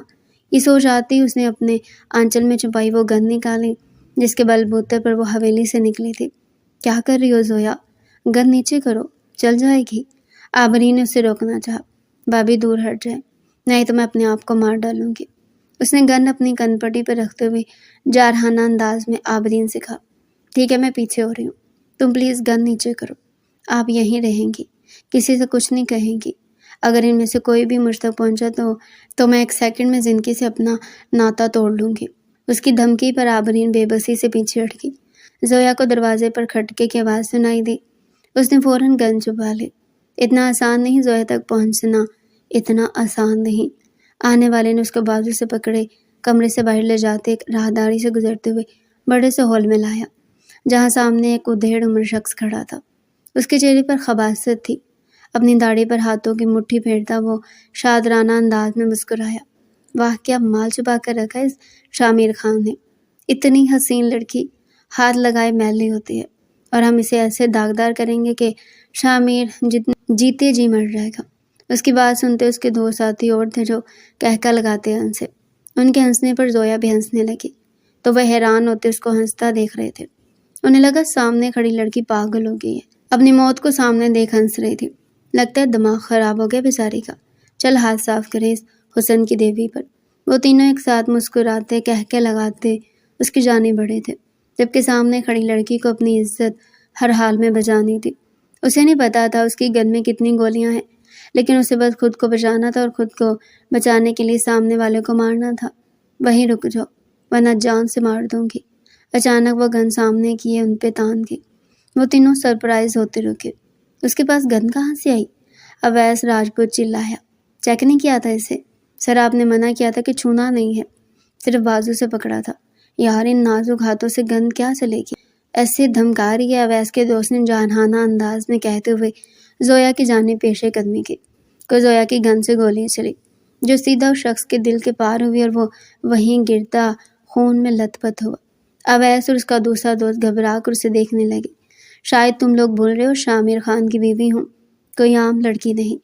Speaker 1: یہ سوچ آتی اس نے اپنے آنچل میں چھپائی وہ گن نکالی جس کے بل بوتے پر وہ حویلی سے نکلی تھی۔ کیا کر رہی ہو زویا؟ گن نیچے کرو، چل جائے گی۔ آفرین نے اسے روکنا چاہا۔ بھابھی دور ہٹ جائے، نہیں تو میں اپنے آپ کو مار ڈالوں گی۔ اس نے گن اپنی کن پٹی پہ رکھتے ہوئے جارحانہ انداز میں آفرین سے کہا۔ ٹھیک ہے، میں پیچھے ہو رہی ہوں، تم پلیز گن نیچے کرو۔ آپ یہیں رہیں گی، کسی سے کچھ نہیں کہیں گی۔ اگر ان میں سے کوئی بھی مجھ تک پہنچا تو میں 1 سیکنڈ میں زندگی سے اپنا ناتا توڑ لوں گی۔ اس کی دھمکی پر آفرین بے بسی سے پیچھے ہٹ گئی۔ زویا کو دروازے پر کھٹکے کی آواز سنائی دی۔ اس نے فوراً گن چھپا لی۔ اتنا آسان نہیں زویا تک پہنچنا، اتنا آسان نہیں۔ آنے والے نے اس کو بازو سے پکڑے کمرے سے باہر لے جاتے ایک راہداری سے گزرتے ہوئے بڑے سے ہال میں لایا، جہاں سامنے ایک ادھیڑ عمر شخص کھڑا تھا۔ اس کے چہرے پر خباثت تھی۔ اپنی داڑھی پر ہاتھوں کی مٹھی پھیرتا وہ شادرانہ انداز میں مسکرایا۔ واہ، کیا مال چھپا کر رکھا ہے اس شاہ میر خان نے۔ اتنی حسین لڑکی ہاتھ لگائے میلی ہوتی ہے، اور ہم اسے ایسے داغدار کریں گے کہ شاہ میر جیتے جی مر جائے گا۔ اس کی بات سنتے اس کے 2 ساتھی اور تھے جو کہکا لگاتے ہنسے۔ ان کے ہنسنے پر زویا بھی ہنسنے لگی، تو وہ حیران ہوتے اس کو ہنستا دیکھ رہے تھے۔ انہیں لگا سامنے کھڑی لڑکی پاگل ہو گئی ہے، اپنی موت کو سامنے دیکھ ہنس رہی تھی۔ لگتا ہے دماغ خراب ہو گیا بیچاری کا، چل ہاتھ صاف کریں اس حسن کی دیوی پر۔ وہ تینوں ایک ساتھ مسکراتے کہکے لگاتے اس کی جانب بڑھے تھے، جبکہ سامنے کھڑی لڑکی کو اپنی عزت ہر حال میں بچانی تھی۔ اسے نہیں پتا تھا اس کی گن میں کتنی گولیاں ہیں، لیکن اسے بس خود کو بچانا تھا اور خود کو بچانے کے لیے سامنے والے کو مارنا تھا۔ وہیں رک جاؤ ورنہ جان سے مار دوں گی۔ اچانک وہ گن سامنے کیے ان پہ تان گئی۔ وہ تینوں سرپرائز ہوتے رکے۔ اس کے پاس گن کہاں سے آئی؟ اویس راجپوت چلایا۔ چیک نہیں کیا تھا اسے؟ سر آپ نے منع کیا تھا کہ چھونا نہیں ہے، صرف بازو سے پکڑا تھا۔ یار ان نازک ہاتھوں سے گن کیا چلے گی؟ ایسے دھمکا رہی ہے، اویس کے دوست نے جارحانہ انداز میں کہتے ہوئے زویا کی جانب پیش قدمی کی۔ کو زویا کی گن سے گولی چلی جو سیدھا اس شخص کے دل کے پار ہوئی اور وہ وہیں گرتا خون میں لت پت ہوا۔ اویس اور اس کا دوسرا دوست گھبرا کر اسے دیکھنے لگے۔ شاید تم لوگ بول رہے ہو شاہ میر خان کی بیوی ہوں، کوئی عام لڑکی نہیں،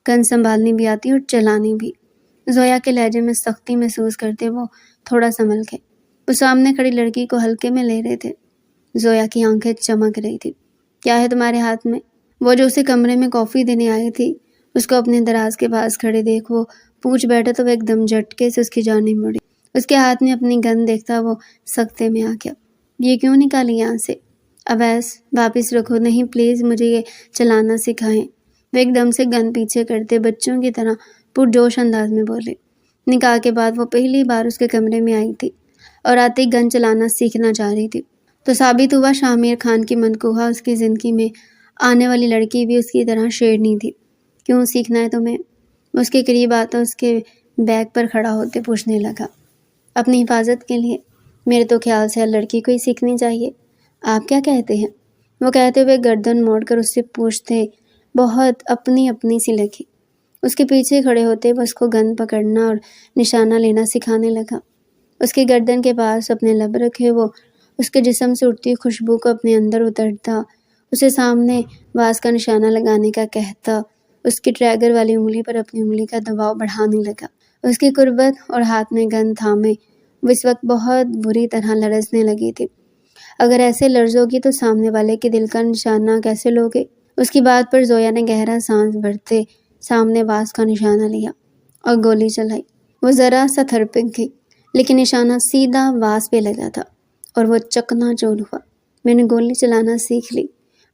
Speaker 1: گن سنبھالنی بھی آتی اور چلانی بھی۔ زویا کے لہجے میں سختی محسوس کرتے وہ تھوڑا سنبھل گئے۔ وہ سامنے کھڑی لڑکی کو ہلکے میں لے رہے تھے۔ زویا کی آنکھیں چمک رہی تھی۔ کیا ہے تمہارے ہاتھ میں؟ وہ جو اسے کمرے میں کافی دینے آئی تھی اس کو اپنے دراز کے پاس کھڑے دیکھ وہ پوچھ بیٹھا تو وہ ایک دم جھٹکے سے اس کی جانب مڑی۔ اس کے ہاتھ میں اپنی گن دیکھتا وہ سکتے میں آ گیا۔ یہ کیوں نکالی یہاں سے؟ اویس واپس رکھو، نہیں پلیز مجھے یہ چلانا سکھائیں۔ وہ ایک دم سے گن پیچھے کرتے بچوں کی طرح پرجوش انداز میں بولے۔ نکاح کے بعد وہ پہلی بار اس کے کمرے میں آئی تھی اور آتے ہی گن چلانا سیکھنا چاہ رہی تھی، تو ثابت ہوا شاہ میر خان کی منقوہہ اس کی زندگی میں آنے والی لڑکی بھی اس کی طرح شیرنی تھی۔ کیوں سیکھنا ہے تمہیں؟ وہ اس کے قریب آتا اس کے بیگ پر کھڑا ہوتے پوچھنے لگا، اپنی حفاظت کے لیے؟ میرے تو خیال سے ہر لڑکی کو ہی سیکھنی چاہیے، آپ کیا کہتے ہیں؟ وہ کہتے ہوئے گردن موڑ کر اس سے پوچھتے بہت اپنی اپنی سی لگی۔ اس کے پیچھے کھڑے ہوتے وہ اس کو گن پکڑنا اور نشانہ لینا سکھانے لگا۔ اس کی گردن کے پاس اپنے لب رکھے وہ اس کے جسم سے اٹھتی خوشبو کو اپنے اندر اترتا، اسے سامنے واز کا نشانہ لگانے کا کہتا، اس کی ٹریگر والی انگلی پر اپنی انگلی کا دباؤ بڑھانے لگا۔ اس کی قربت اور ہاتھ میں گن تھامے وہ اس وقت بہت بری طرح لرزنے لگی تھی۔ اگر ایسے لرزو گی تو سامنے والے کے دل کا نشانہ کیسے لوگے؟ اس کی بات پر زویا نے گہرا سانس بھرتے سامنے واز کا نشانہ لیا اور گولی چلائی۔ وہ ذرا سا تھرپک گئی، لیکن نشانہ سیدھا واز پہ لگا تھا اور وہ چکنا چور ہوا۔ میں نے گولی چلانا سیکھ لی،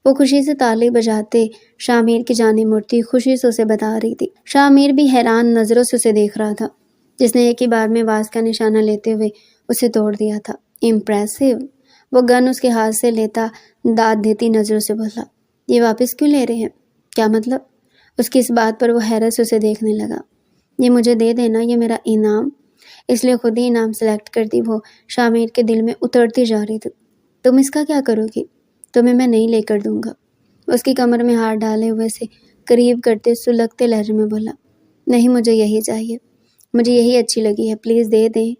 Speaker 1: وہ خوشی سے تالی بجاتے شامیر کی جانب مڑتی خوشی سے اسے بتا رہی تھی۔ شامیر بھی حیران نظروں سے اسے دیکھ رہا تھا، جس نے ایک ہی بار میں واز کا نشانہ لیتے ہوئے اسے توڑ دیا تھا۔ امپریسو۔ وہ گن اس کے ہاتھ سے لیتا داد دیتی نظروں سے بولا، یہ واپس کیوں لے رہے ہیں؟ کیا مطلب؟ اس کی اس بات پر وہ حیرت سے اسے دیکھنے لگا۔ یہ مجھے دے دینا، یہ میرا انعام۔ اس لیے خود ہی انعام سلیکٹ کرتی وہ شامیر کے دل میں اترتی جا رہی تھی۔ تم اس کا کیا کرو گی؟ تمہیں میں نہیں لے کر دوں گا۔ اس کی کمر میں ہاتھ ڈالے ہوئے سے قریب کرتے سلگتے لہجے میں بولا، نہیں مجھے یہی چاہیے، مجھے یہی اچھی لگی ہے، پلیز دے دیں۔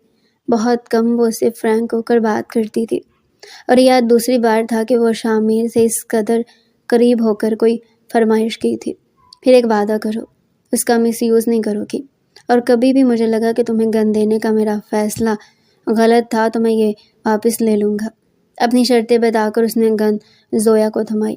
Speaker 1: بہت کم وہ اسے فرینک ہو کر بات کرتی تھی، اور یہ آج دوسری بار تھا کہ وہ شامیر سے اس قدر قریب ہو کر کوئی فرمائش کی تھی۔ پھر ایک وعدہ کرو، اس کا مس یوز نہیں کرو گی، اور کبھی بھی مجھے لگا کہ تمہیں گن دینے کا میرا فیصلہ غلط تھا تو میں یہ واپس لے لوں گا۔ اپنی شرطیں بتا کر اس نے گن زویا کو تھمائی۔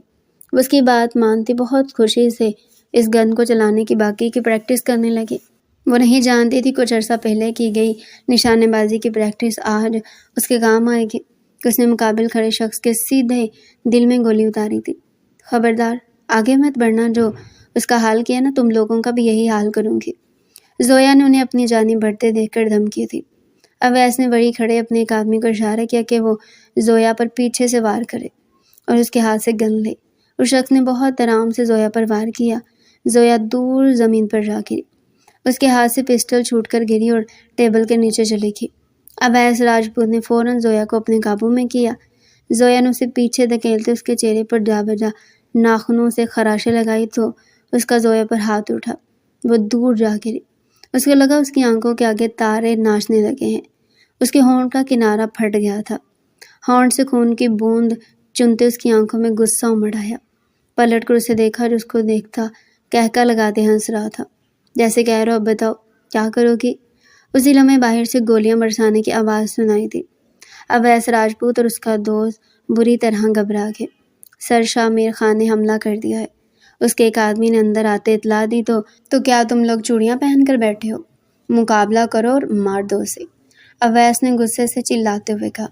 Speaker 1: وہ اس کی بات مانتی بہت خوشی سے اس گن کو چلانے کی باقی کی پریکٹس کرنے لگی۔ وہ نہیں جانتی تھی کچھ عرصہ پہلے کی گئی نشانے بازی کی پریکٹس آج اس کے کام آئے گی کہ اس نے مقابل کھڑے شخص کے سیدھے دل میں گولی اتاری تھی۔ خبردار، آگے مت بڑھنا، جو اس کا حال کیا نا تم لوگوں کا بھی یہی حال کروں گی۔ زویا نے انہیں اپنی جانب بڑھتے دیکھ کر دھمکی تھی۔ اویس نے وہیں کھڑے اپنے ایک آدمی کو اشارہ کیا کہ وہ زویا پر پیچھے سے وار کرے اور اس کے ہاتھ سے گن لے۔ اس شخص نے بہت آرام سے زویا پر وار کیا۔ زویا دور زمین پر جا گری، اس کے ہاتھ سے پسٹل چھوٹ کر گری اور ٹیبل کے نیچے چلی گئی۔ اویس راجپوت نے فوراً زویا کو اپنے قابو میں کیا۔ زویا نے اسے پیچھے دھکیلتے اس کے چہرے پر جا بجا ناخنوں سے خراشیں لگائی تو اس کا زویا پر ہاتھ اٹھا، وہ دور جا گری۔ اس کو لگا اس کی آنکھوں کے آگے تارے ناچنے لگے ہیں۔ اس کے ہونٹ کا کنارہ پھٹ گیا تھا، ہونٹ سے خون کی بوند چنتے اس کی آنکھوں میں غصہ امڑ آیا۔ پلٹ کر اسے دیکھا جو اس کو دیکھتا کہکا لگاتے ہنس رہا تھا، جیسے کہہ رہا، اب بتاؤ کیا کرو گی؟ اسی لمحے باہر سے گولیاں برسانے کی آواز سنائی دی۔ اویس راجپوت اور اس کا دوست بری طرح گھبرا گئے۔ سر شامیر خان نے حملہ کر دیا ہے، اس کے ایک آدمی نے اندر آتے اطلاع دی تو کیا تم لوگ چوڑیاں پہن کر بیٹھے ہو؟ مقابلہ کرو اور مار دو اسے، اویس نے غصے سے چلاتے ہوئے کہا،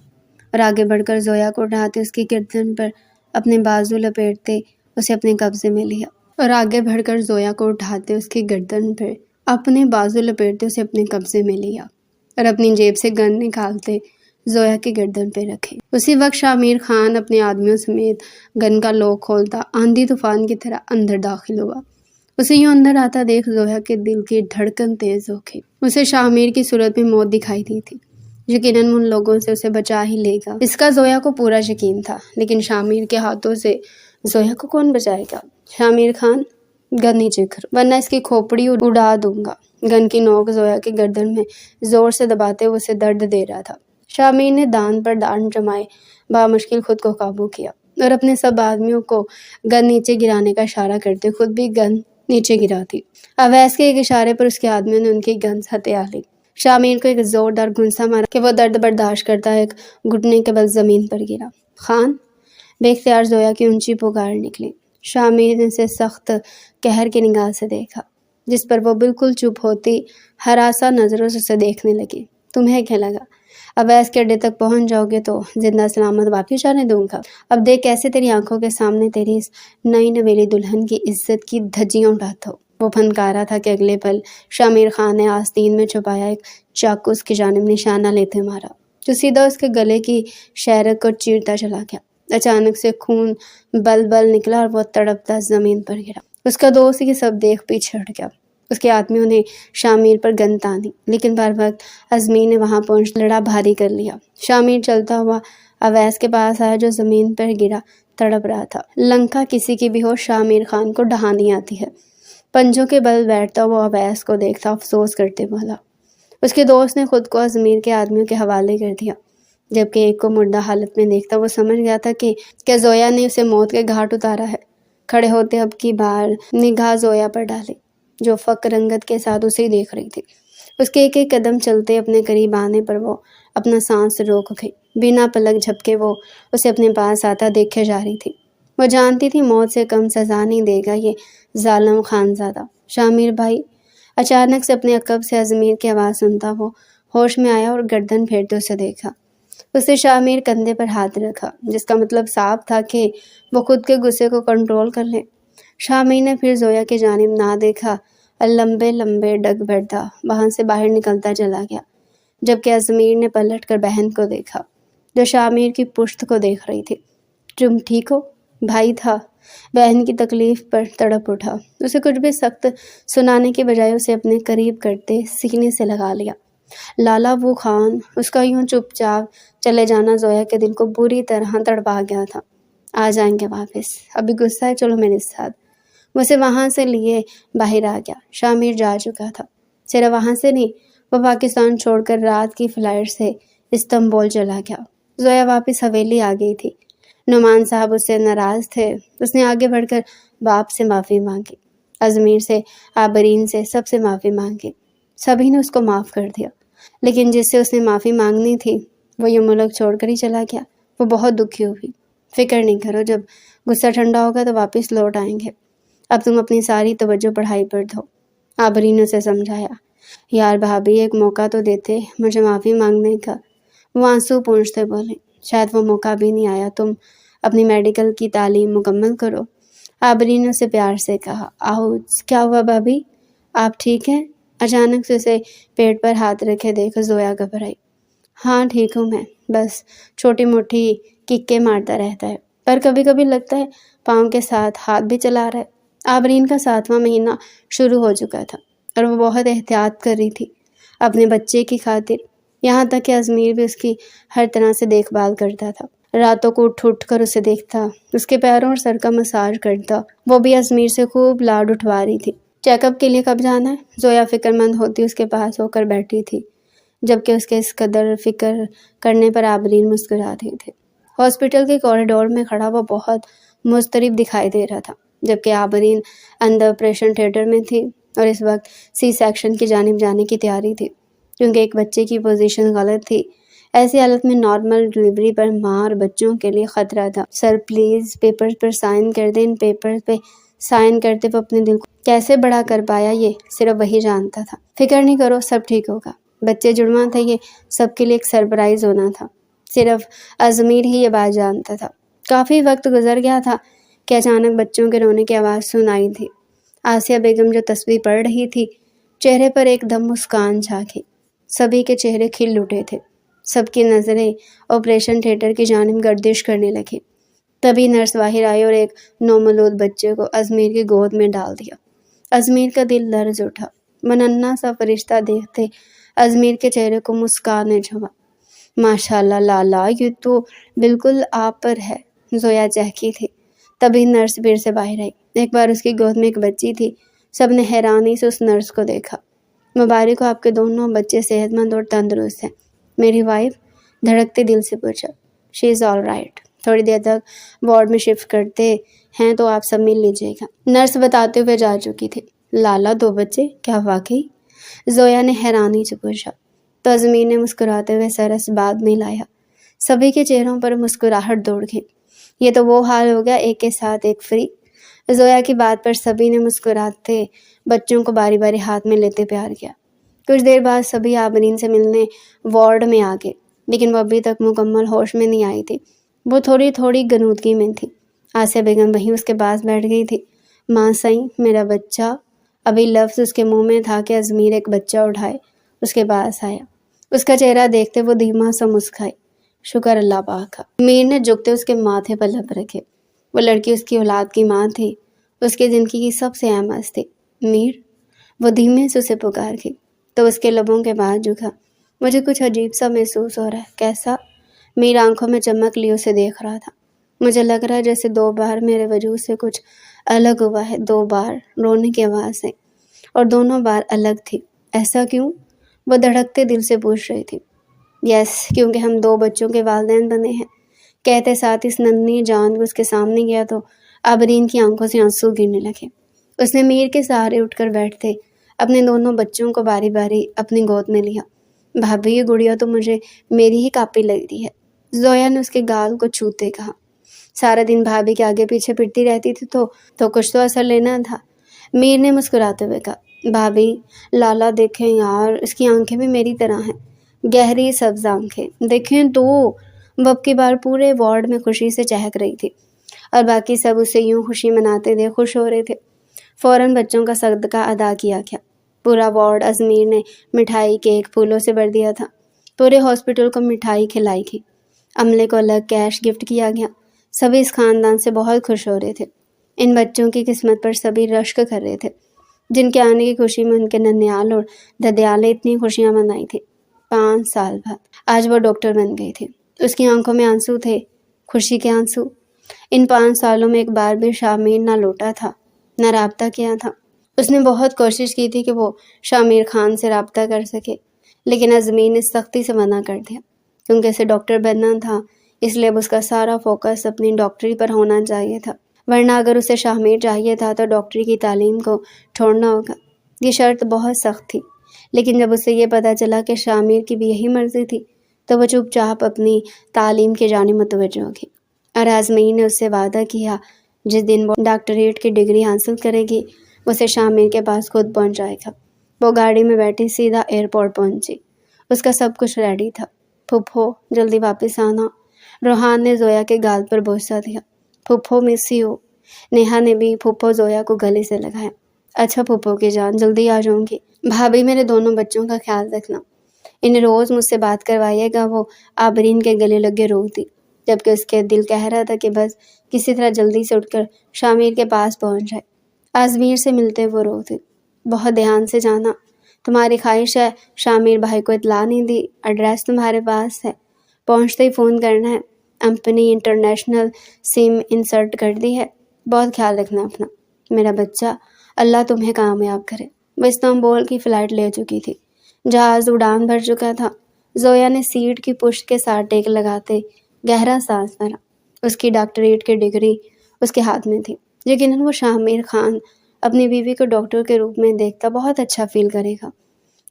Speaker 1: اور آگے بڑھ کر زویا کو اٹھاتے اس کی گردن پر اپنے بازو لپیٹتے اسے اپنے قبضے میں لیا اور آگے بڑھ کر زویا کو اٹھاتے اس کی گردن پر اپنے بازو لپیٹتے اسے اپنے قبضے میں لیا اور اپنی جیب سے گن نکالتے زویا کی گردن پہ رکھے۔ اسی وقت شامیر خان اپنے آدمیوں سمیت گن کا لوک کھولتا آندھی طوفان کی طرح اندر داخل ہوا۔ اسے یوں اندر آتا دیکھ زویا کے دل کی دھڑکن تیز ہو گئی۔ اسے شامیر کی صورت میں موت دکھائی دی تھی، یقیناً ان لوگوں سے اسے بچا ہی لے گا، اس کا زویا کو پورا یقین تھا، لیکن شامیر کے ہاتھوں سے زویا کو کون بچائے گا؟ شامیر خان، گن نیچے کرو ورنہ اس کی کھوپڑی اڑا دوں گا۔ گن کی نوک زویا کی گردن میں زور سے دباتے ہوئے اسے درد دے رہا تھا۔ شامیر نے دان پر دان جمائے بامشکل خود کو قابو کیا اور اپنے سب آدمیوں کو گن نیچے گرانے کا اشارہ کرتے خود بھی گن نیچے گرا دی۔ اویس کے ایک اشارے پر اس کے آدمیوں نے ان کی گنز ہتھیا لی۔ شامیر کو ایک زوردار گھونسا مارا کہ وہ درد برداشت کرتا ایک گھٹنے کے بل زمین پر گرا۔ خان! بے اختیار زویا کی اونچی پکار نکلی۔ شامیر نے اسے سخت قہر کی نگاہ سے دیکھا، جس پر وہ بالکل چپ ہوتی ہراساں نظروں سے اسے دیکھنے لگی۔ تمہیں کیا لگا اویس کے اڈے تک پہنچ جاؤ گے تو زندہ سلامت واپس جانے دوں گا؟ اب دیکھ کیسے تیری آنکھوں کے سامنے تیری اس نئی نویلی دلہن کی عزت کی دھجیاں اڑاتا ہو۔ وہ پھنکارا تھا کہ اگلے پل شامیر خان نے آستین میں چھپایا ایک چاقو اس کی جانب نشانہ لیتے مارا، جو سیدھا اس کے گلے کی شہرک کو چیرتا چلا گیا۔ اچانک سے خون بل بل نکلا اور وہ تڑپتا زمین پر گرا۔ اس کا دوست یہ سب دیکھ پیچھے ہٹ گیا۔ اس کے آدمیوں نے شامیر پر گن تانی، لیکن بر وقت ازمیر نے وہاں پہنچ لڑا بھاری کر لیا۔ شامیر چلتا ہوا اویس کے پاس آیا جو زمین پر گرا تڑپ رہا تھا۔ لنکا کسی کی بھی ہو، شامیر خان کو ڈہانی آتی ہے۔ پنجوں کے بل بیٹھتا وہ اویس کو دیکھتا افسوس کرتے بولا۔ اس کے دوست نے خود کو ازمیر کے آدمیوں کے حوالے کر دیا۔ جبکہ ایک کو مردہ حالت میں دیکھتا وہ سمجھ گیا تھا کہ زویا نے اسے موت کے گھاٹ اتارا ہے۔ کھڑے ہوتے اب کی بار نگاہ زویا پر ڈالے جو فق رنگت کے ساتھ اسے دیکھ رہی تھی۔ اس کے ایک ایک قدم چلتے اپنے قریب آنے پر وہ اپنا سانس روک گئی۔ بنا پلک جھپکے وہ اسے اپنے پاس آتا دیکھے جا رہی تھی۔ وہ جانتی تھی موت سے کم سزا نہیں دے گا یہ ظالم خانزادہ۔ شامیر بھائی، اچانک سے اپنے عقب سے ازمیر کی آواز سنتا وہ ہوش میں آیا اور گردن پھیرتے اسے دیکھا۔ اسے شامیر کندھے پر ہاتھ رکھا، جس کا مطلب صاف تھا کہ وہ خود کے غصے کو کنٹرول کر لے۔ شامیر نے پھر زویا کی جانب نہ دیکھا اور لمبے لمبے ڈگ بھرتا وہاں سے باہر نکلتا چلا گیا، جبکہ ازمیر نے پلٹ کر بہن کو دیکھا جو شامیر کی پشت کو دیکھ رہی تھی۔ تم ٹھیک ہو؟ بھائی تھا بہن کی تکلیف پر تڑپ اٹھا۔ اسے کچھ بھی سخت سنانے کے بجائے اسے اپنے قریب کرتے سینے سے لگا لیا۔ لالا وہ خان، اس کا یوں چپ چاپ چلے جانا زویا کے دل کو بری طرح تڑپا گیا تھا۔ آ جائیں گے واپس، ابھی غصہ ہے، چلو میرے ساتھ۔ وہ اسے وہاں سے لیے باہر آ گیا۔ شامیر جا چکا تھا، صرف وہاں سے نہیں، وہ پاکستان چھوڑ کر رات کی فلائٹ سے استنبول چلا گیا۔ زویا واپس حویلی آ گئی تھی۔ نعمان صاحب اس سے ناراض تھے۔ اس نے آگے بڑھ کر باپ سے معافی مانگی، ازمیر سے، عابرین سے، سب سے معافی مانگی۔ سبھی نے اس کو معاف کر دیا، لیکن جس سے اس نے معافی مانگنی تھی وہ یہ ملک چھوڑ کر ہی چلا گیا۔ وہ بہت دکھی ہوئی۔ فکر نہیں کرو، جب غصہ ٹھنڈا ہوگا تو واپس لوٹ آئیں گے۔ اب تم اپنی ساری توجہ پڑھائی پر دو۔ عابرین نے اسے سمجھایا۔ یار بھابھی، ایک موقع تو دیتے مجھے معافی مانگنے کا۔ وہ آنسو پونچھتے بولے، شاید وہ موقع بھی نہیں آیا، تم اپنی میڈیکل کی تعلیم مکمل کرو۔ عابرین نے اسے پیار سے کہا۔ آؤچ، کیا ہوا بھابھی، آپ ٹھیک ہیں؟ اچانک سے اسے پیٹ پر ہاتھ رکھے دیکھ زویا گھبرائی۔ ہاں ٹھیک ہوں میں، بس چھوٹی موٹی ککے مارتا رہتا ہے، پر کبھی کبھی لگتا ہے پاؤں کے ساتھ ہاتھ بھی چلا رہا ہے۔ عابرین کا 7واں مہینہ شروع ہو چکا تھا اور وہ بہت احتیاط کر رہی تھی اپنے بچے کی خاطر، یہاں تک کہ ازمیر بھی اس کی ہر طرح سے دیکھ بھال کرتا تھا۔ راتوں کو اٹھ کر اسے دیکھتا، اس کے پیروں اور سر کا مساج کرتا۔ وہ بھی ازمیر سے خوب لاڈ اٹھوا رہی تھی۔ چیک اپ کے لیے کب جانا ہے؟ زویا فکر مند ہوتی اس کے پاس ہو کر بیٹھی تھی، جبکہ اس کے اس قدر فکر کرنے پر عابرین مسکراتے تھے۔ ہاسپٹل کے کوریڈور میں کھڑا وہ بہت مضطرب دکھائی دے رہا تھا، جبکہ عابرین اندر آپریشن تھیٹر میں تھی اور اس وقت سی سیکشن کی جانب جانے کی تیاری تھی، کیونکہ ایک بچے کی پوزیشن غلط تھی۔ ایسی حالت میں نارمل ڈلیوری پر ماں اور بچوں کے لیے خطرہ تھا۔ سر پلیز پیپر پر سائن کر دیں۔ ان پیپر پہ سائن کرتے وہ اپنے دل کو کیسے بڑا کر پایا یہ صرف وہی جانتا تھا۔ فکر نہیں کرو، سب ٹھیک ہوگا۔ بچے جڑواں تھے، یہ سب کے لیے ایک سرپرائز ہونا تھا، صرف ازمیر ہی یہ بات جانتا تھا۔ کافی وقت گزر گیا تھا کہ اچانک بچوں کے رونے کی آواز سنائی تھی۔ آسیہ بیگم جو تسبیح پڑھ رہی تھی، چہرے پر ایک دم مسکان چھا گئی۔ سبھی کے چہرے کھل اٹھے تھے، سب کی نظریں آپریشن تھیٹر کی جانب گردش کرنے لگی۔ تبھی نرس باہر آئی اور ایک نومولود بچے کو ازمیر کی گود میں ڈال دیا۔ ازمیر کا دل لرز اٹھا۔ وہ ننھا سا فرشتہ دیکھتے ازمیر کے چہرے کو مسکان جھما۔ ماشاءاللہ لالا، یہ تو بالکل آپ پر ہے، زویا چہکی تھی۔ تبھی نرس پھر سے باہر آئی۔ ایک بار اس کی گود میں ایک بچی تھی۔ سب نے حیرانی سے اس نرس کو دیکھا۔ مبارک ہو، آپ کے دونوں بچے صحت مند اور تندرست ہیں، میری وائف دھڑکتے دل سے پوچھا۔ شی از آل رائٹ، تھوڑی دیر تک وارڈ میں شفٹ کرتے ہیں تو آپ سب مل لیجیے گا۔ نرس بتاتے ہوئے جا چکی تھی۔ لالا، 2 بچے؟ کیا واقعی؟ زویا نے حیرانی سے پوچھا تو ازمیر نے مسکراتے ہوئے سر اس بات میں لایا۔ سبھی کے چہروں پر مسکراہٹ دوڑ گئی۔ یہ تو وہ حال ہو گیا، ایک کے ساتھ ایک فری۔ زویا کی بات پر سبھی نے مسکراتے بچوں کو باری باری ہاتھ میں لیتے پیار کیا۔ کچھ دیر بعد سبھی عابرین سے ملنے وارڈ میں آ گئے، لیکن وہ ابھی تک مکمل ہوش میں نہیں آئی تھی۔ وہ تھوڑی تھوڑی غنودگی میں تھی۔ آسیہ بیگم وہیں اس کے پاس بیٹھ گئی تھی۔ ماں سائیں، میرا بچہ۔ ابھی لفظ اس کے منہ میں تھا کہ ازمیر ایک بچہ اٹھائے اس کے پاس آیا۔ اس کا چہرہ دیکھتے وہ دھیما سا مسکرائی۔ شکر اللہ پاک کا۔ میر نے جھکتے اس کے ماتھے پر لب رکھے۔ وہ لڑکی اس کی اولاد کی ماں تھی، اس کی زندگی کی سب سے اہم ہستی۔ میر، وہ دھیمے سے اسے پکار گئی تو اس کے لبوں کے بعد جھکا۔ مجھے کچھ عجیب سا محسوس ہو رہا ہے۔ کیسا؟ میری آنکھوں میں چمک لی اسے دیکھ رہا تھا۔ مجھے لگ رہا ہے جیسے 2 بار میرے وجود سے کچھ الگ ہوا ہے، 2 بار رونے کی آواز ہے اور دونوں بار الگ تھی۔ ایسا کیوں؟ وہ دھڑکتے دل سے پوچھ رہی تھی۔ یس، کیونکہ ہم 2 بچوں کے والدین بنے ہیں، کہتے ساتھ اس ننھی جان کو اس کے سامنے گیا تو آبرین کی آنکھوں سے آنسو گرنے لگے۔ اس نے میر کے سہارے اٹھ کر بیٹھتے اپنے دونوں بچوں کو باری باری اپنی گود میں لیا۔ بھابھی، یہ گڑیا تو مجھے میری ہی کاپی لگ رہی ہے، زویا نے اس کے گال کو چھوتے کہا۔ سارا دن بھابھی کے آگے پیچھے پھرتی رہتی تھی تو کچھ تو اثر لینا تھا، میر نے مسکراتے ہوئے کہا۔ بھابھی، لالا دیکھیں یار، اس کی آنکھیں بھی میری طرح ہیں، گہری سبز آنکھیں، دیکھیں تو۔ وہ اب کی بار پورے وارڈ میں خوشی سے چہک رہی تھی اور باقی سب اسے یوں خوشی مناتے تھے، خوش ہو رہے تھے۔ فوراً بچوں کا صدقہ ادا کیا گیا۔ پورا وارڈ ازمیر نے مٹھائی، کیک، پھولوں سے بھر دیا تھا۔ پورے ہاسپٹل کو مٹھائی کھلائی گئی، عملے کو الگ کیش گفٹ کیا گیا۔ سبھی اس خاندان سے بہت خوش ہو رہے تھے۔ ان بچوں کی قسمت پر سبھی رشک کر رہے تھے، جن کے آنے کی خوشی میں ان کے ننیال اور ددیال نے اتنی خوشیاں منائی تھی۔ 5 سال بعد آج وہ ڈاکٹر بن گئی تھی۔ اس کی آنکھوں میں آنسو تھے، خوشی کے آنسو۔ ان 5 سالوں میں ایک بار بھی شامیر نہ لوٹا تھا، نہ رابطہ کیا تھا۔ اس نے بہت کوشش کی تھی کہ وہ شامیر خان سے رابطہ کر سکے، لیکن ازمیر نے سختی سے منع کر دیا، کیونکہ اسے ڈاکٹر بننا تھا، اس لیے اب اس کا سارا فوکس اپنی ڈاکٹری پر ہونا چاہیے تھا، ورنہ اگر اسے شامیر چاہیے تھا تو ڈاکٹری کی تعلیم کو چھوڑنا ہوگا۔ یہ شرط بہت سخت تھی، لیکن جب اسے یہ پتہ چلا کہ شامیر کی بھی یہی مرضی تھی تو وہ چپ چاپ اپنی تعلیم کی جانب متوجہ ہوگی۔ اور ازمیر نے اس سے وعدہ کیا جس دن وہ ڈاکٹریٹ کی ڈگری حاصل کرے گی اسے شامیر کے پاس خود پہنچائے گا۔ وہ گاڑی میں بیٹھی سیدھا ایئرپورٹ پہنچی۔ اس کا سب کچھ ریڈی تھا۔ پھپھو، جلدی واپس آنا، روحان نے زویا کے گال پر بوسہ دیا۔ پھپھو، مس یو، نیہا نے بھی پھپھو زویا کو گلے سے لگایا۔ اچھا پھپھو کی جان، جلدی آ جاؤں گی۔ بھابھی، میرے دونوں بچوں کا خیال رکھنا، انہیں روز مجھ سے بات کروائیے گا۔ وہ آبرین کے گلے لگے رو دی، جبکہ اس کے دل کہہ رہا تھا کہ بس کسی طرح جلدی سے اٹھ کر شامیر کے پاس پہنچ جائے۔ ازمیر سے ملتے وہ رو دی۔ بہت دھیان سے جانا، تمہاری خواہش ہے شامیر بھائی کو اطلاع نہیں دی، ایڈریس تمہارے پاس ہے، پہنچتے ہی فون کرنا ہے۔ اپنی انٹرنیشنل سم انسرٹ کر دی ہے۔ بہت خیال رکھنا اپنا میرا بچہ، اللہ تمہیں کامیاب کرے۔ وہ استنبول کی فلائٹ لے چکی تھی، جہاز اڑان بھر چکا تھا۔ زویا نے سیٹ کی پشت کے ساتھ ٹیک لگاتے گہرا سانس بھرا۔ اس کی ڈاکٹریٹ کی ڈگری اس کے ہاتھ میں تھی۔ یقیناً وہ شامیر خان اپنی بیوی کو ڈاکٹر کے روپ میں دیکھتا بہت اچھا فیل کرے گا۔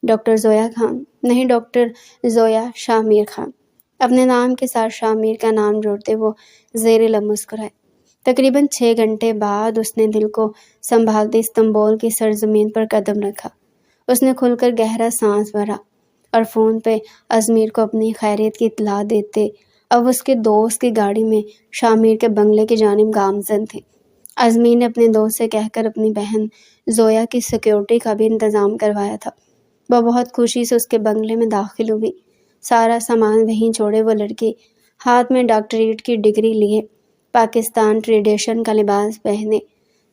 Speaker 1: ڈاکٹر زویا خان نہیں، ڈاکٹر زویا شامیر خان۔ اپنے نام کے ساتھ شامیر کا نام جوڑتے وہ زیر لب مسکرائے۔ تقریباً 6 گھنٹے بعد اس نے دل کو سنبھالتے استنبول کی سرزمین پر قدم رکھا۔ اس نے کھل کر گہرا سانس بھرا اور فون پہ ازمیر کو اپنی خیریت کی اطلاع دیتے اب اس کے دوست کی گاڑی میں شامیر کے بنگلے کی جانب گامزن تھے۔ ازمیر نے اپنے دوست سے کہہ کر اپنی بہن زویا کی سیکیورٹی کا بھی انتظام کروایا تھا۔ وہ بہت خوشی سے اس کے بنگلے میں داخل ہوئی۔ سارا سامان وہیں چھوڑے وہ لڑکی ہاتھ میں ڈاکٹریٹ کی ڈگری لیے، پاکستان ٹریڈیشن کا لباس پہنے،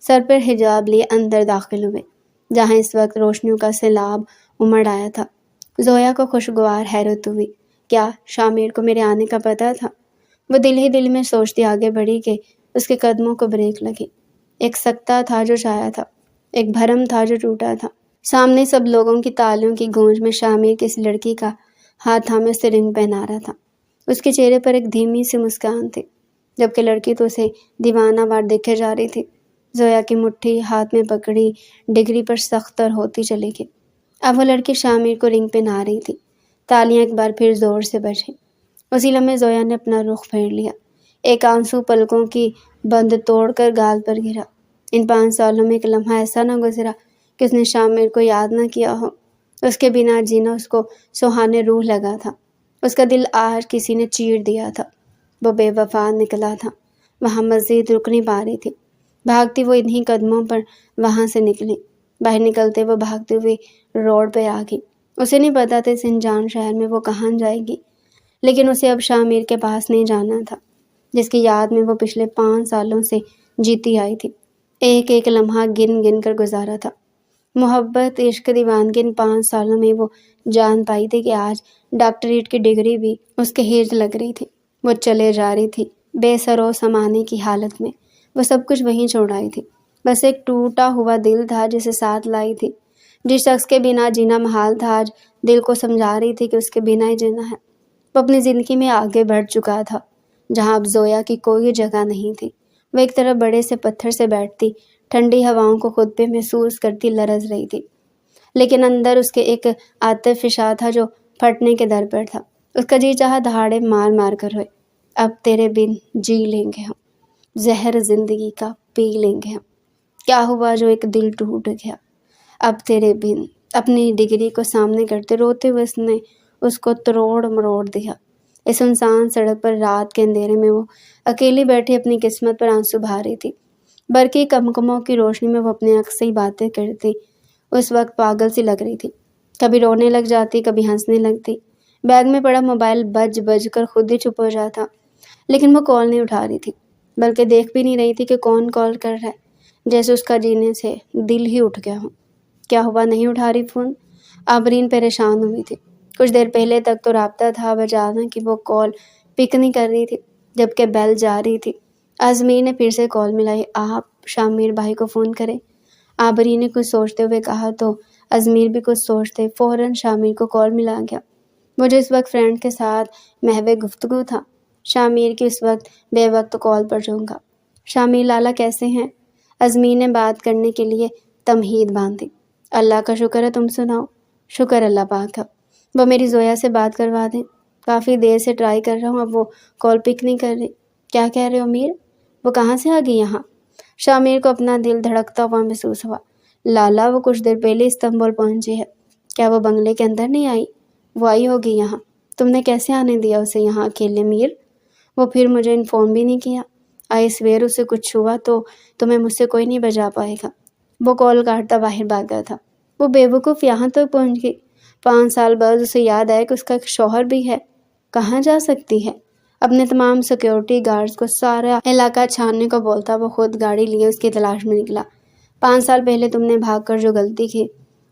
Speaker 1: سر پر حجاب لیے اندر داخل ہوئے، جہاں اس وقت روشنیوں کا سیلاب امڑ آیا تھا۔ زویا کو خوشگوار حیرت ہوئی۔ کیا شامیر کو میرے آنے کا پتہ تھا؟ وہ دل ہی دل میں سوچتی آگے بڑھی کہ اس کے قدموں کو بریک لگی۔ ایک سکتہ تھا جو چھایا تھا، ایک بھرم تھا جو ٹوٹا تھا۔ سامنے سب لوگوں کی تالیوں کی گونج میں شامیر کسی لڑکی کا ہاتھ تھامے اسے رنگ پہنا رہا تھا۔ اس کے چہرے پر ایک دھیمی سی مسکان تھی، جبکہ لڑکی تو اسے دیوانہ وار دیکھے جا رہی تھی۔ زویا کی مٹھی ہاتھ میں پکڑی ڈگری پر سخت تر ہوتی چلی گئی۔ اب وہ لڑکی شامیر کو رنگ پہنا رہی تھی۔ تالیاں ایک بار پھر زور سے بجیں۔ اسی لمحے زویا نے اپنا رخ پھیر لیا۔ ایک آنسو پلکوں کی بند توڑ کر گال پر گرا۔ ان 5 سالوں میں ایک لمحہ ایسا نہ گزرا کہ اس نے شامیر کو یاد نہ کیا ہو۔ اس کے بنا جینا اس کو سہانے روح لگا تھا۔ اس کا دل آج کسی نے چیر دیا تھا۔ وہ بے وفا نکلا تھا، وہاں مزید رک نہیں پا رہی تھی۔ بھاگتی وہ انہی قدموں پر وہاں سے نکلی۔ باہر نکلتے وہ بھاگتی ہوئی روڈ پہ آ گئی۔ اسے نہیں پتا تھا زنجان شہر میں وہ کہاں جائے گی، لیکن اسے اب شامیر کے پاس نہیں جانا تھا، جس کی یاد میں وہ پچھلے 5 سالوں سے جیتی آئی تھی۔ ایک ایک لمحہ گن گن کر گزارا تھا۔ محبت عشق دیوانگی ان 5 سالوں میں وہ جان پائی تھی کہ آج ڈاکٹریٹ کی ڈگری بھی اس کے ہیج لگ رہی تھی۔ وہ چلے جا رہی تھی بے سر و سامانے کی حالت میں۔ وہ سب کچھ وہیں چھوڑ آئی تھی، بس ایک ٹوٹا ہوا دل تھا جسے ساتھ لائی تھی۔ جس شخص کے بنا جینا محال تھا آج دل کو سمجھا رہی تھی کہ اس کے بنا ہی جینا ہے۔ وہ اپنی زندگی میں آگے بڑھ چکا تھا جہاں اب زویا کی کوئی جگہ نہیں تھی۔ وہ ایک طرف بڑے سے پتھر سے بیٹھتی، ٹھنڈی ہواؤں کو خود پہ محسوس کرتی لرز رہی تھی، لیکن اندر اس کے ایک عاطف فشاں تھا جو پھٹنے کے در پر تھا۔ اس کا جی چاہا دہاڑے مار مار کر روئے، اب تیرے بن جی لیں گے ہم، زہر زندگی کا پی لیں گے ہم۔ کیا ہوا جو ایک دل ٹوٹ گیا، اب تیرے بن۔ اپنی ڈگری کو سامنے کرتے روتے ہوئے اس نے اس کو تروڑ مروڑ دیا۔ اس سنسان سڑک پر رات کے اندھیرے میں وہ اکیلی بیٹھی اپنی قسمت پر آنسو بہا رہی تھی۔ برقی کمکموں کی روشنی میں وہ اپنے عکس سے ہی باتیں کرتی، اس وقت پاگل سی لگ رہی تھی۔ کبھی رونے لگ جاتی، کبھی ہنسنے لگتی۔ بیگ میں پڑا موبائل بج بج کر خود ہی چپ ہو جاتا، لیکن وہ کال نہیں اٹھا رہی تھی، بلکہ دیکھ بھی نہیں رہی تھی کہ کون کال کر رہا ہے، جیسے اس کا جینے سے دل ہی اٹھ گیا ہو۔ کیا ہوا نہیں اٹھا رہی فون؟ آبرین پریشان ہوئی تھی۔ کچھ دیر پہلے تک تو رابطہ تھا، بجانا کہ وہ کال پک نہیں کر رہی تھی، جبکہ بیل جا رہی تھی۔ ازمیر نے پھر سے کال ملائی۔ آپ شامیر بھائی کو فون کریں۔ آبرین نے کچھ سوچتے ہوئے کہا تو ازمیر بھی کچھ سوچتے فوراً شامیر کو کال ملا گیا۔ مجھے اس وقت فرینڈ کے ساتھ محو گفتگو تھا، شامیر کی اس وقت بے وقت کال پر جاؤں گا۔ شامیر لالا کیسے ہیں؟ ازمیر نے بات کرنے کے لیے تمہید باندھی۔ اللہ کا شکر ہے، تم سناؤ؟ شکر اللہ پاک کا۔ وہ میری زویا سے بات کروا دیں، کافی دیر سے ٹرائی کر رہا ہوں، اب وہ کال پک نہیں کر رہی۔ کیا کہہ رہے ہو امیر؟ وہ کہاں سے آ گئی یہاں؟ شامیر کو اپنا دل دھڑکتا ہوا محسوس ہوا۔ لالا وہ کچھ دیر پہلے استنبول پہنچی ہے۔ کیا وہ بنگلے کے اندر نہیں آئی؟ وہ آئی ہوگی یہاں۔ تم نے کیسے آنے دیا اسے یہاں اکیلے میر؟ وہ پھر مجھے انفارم بھی نہیں کیا۔ آئی سویر اسے کچھ ہوا تو تمہیں مجھ سے کوئی نہیں بچا پائے گا۔ وہ کال کاٹتا باہر بھاگا تھا۔ وہ بے وقوف یہاں تک پہنچ گئی۔ 5 سال بعد اسے یاد آیا کہ اس کا ایک شوہر بھی ہے۔ کہاں جا سکتی ہے؟ اپنے تمام سیکیورٹی گارڈز کو سارا علاقہ چھاننے کو بولتا وہ خود گاڑی لیے اس کی تلاش میں نکلا۔ 5 سال پہلے تم نے بھاگ کر جو غلطی کی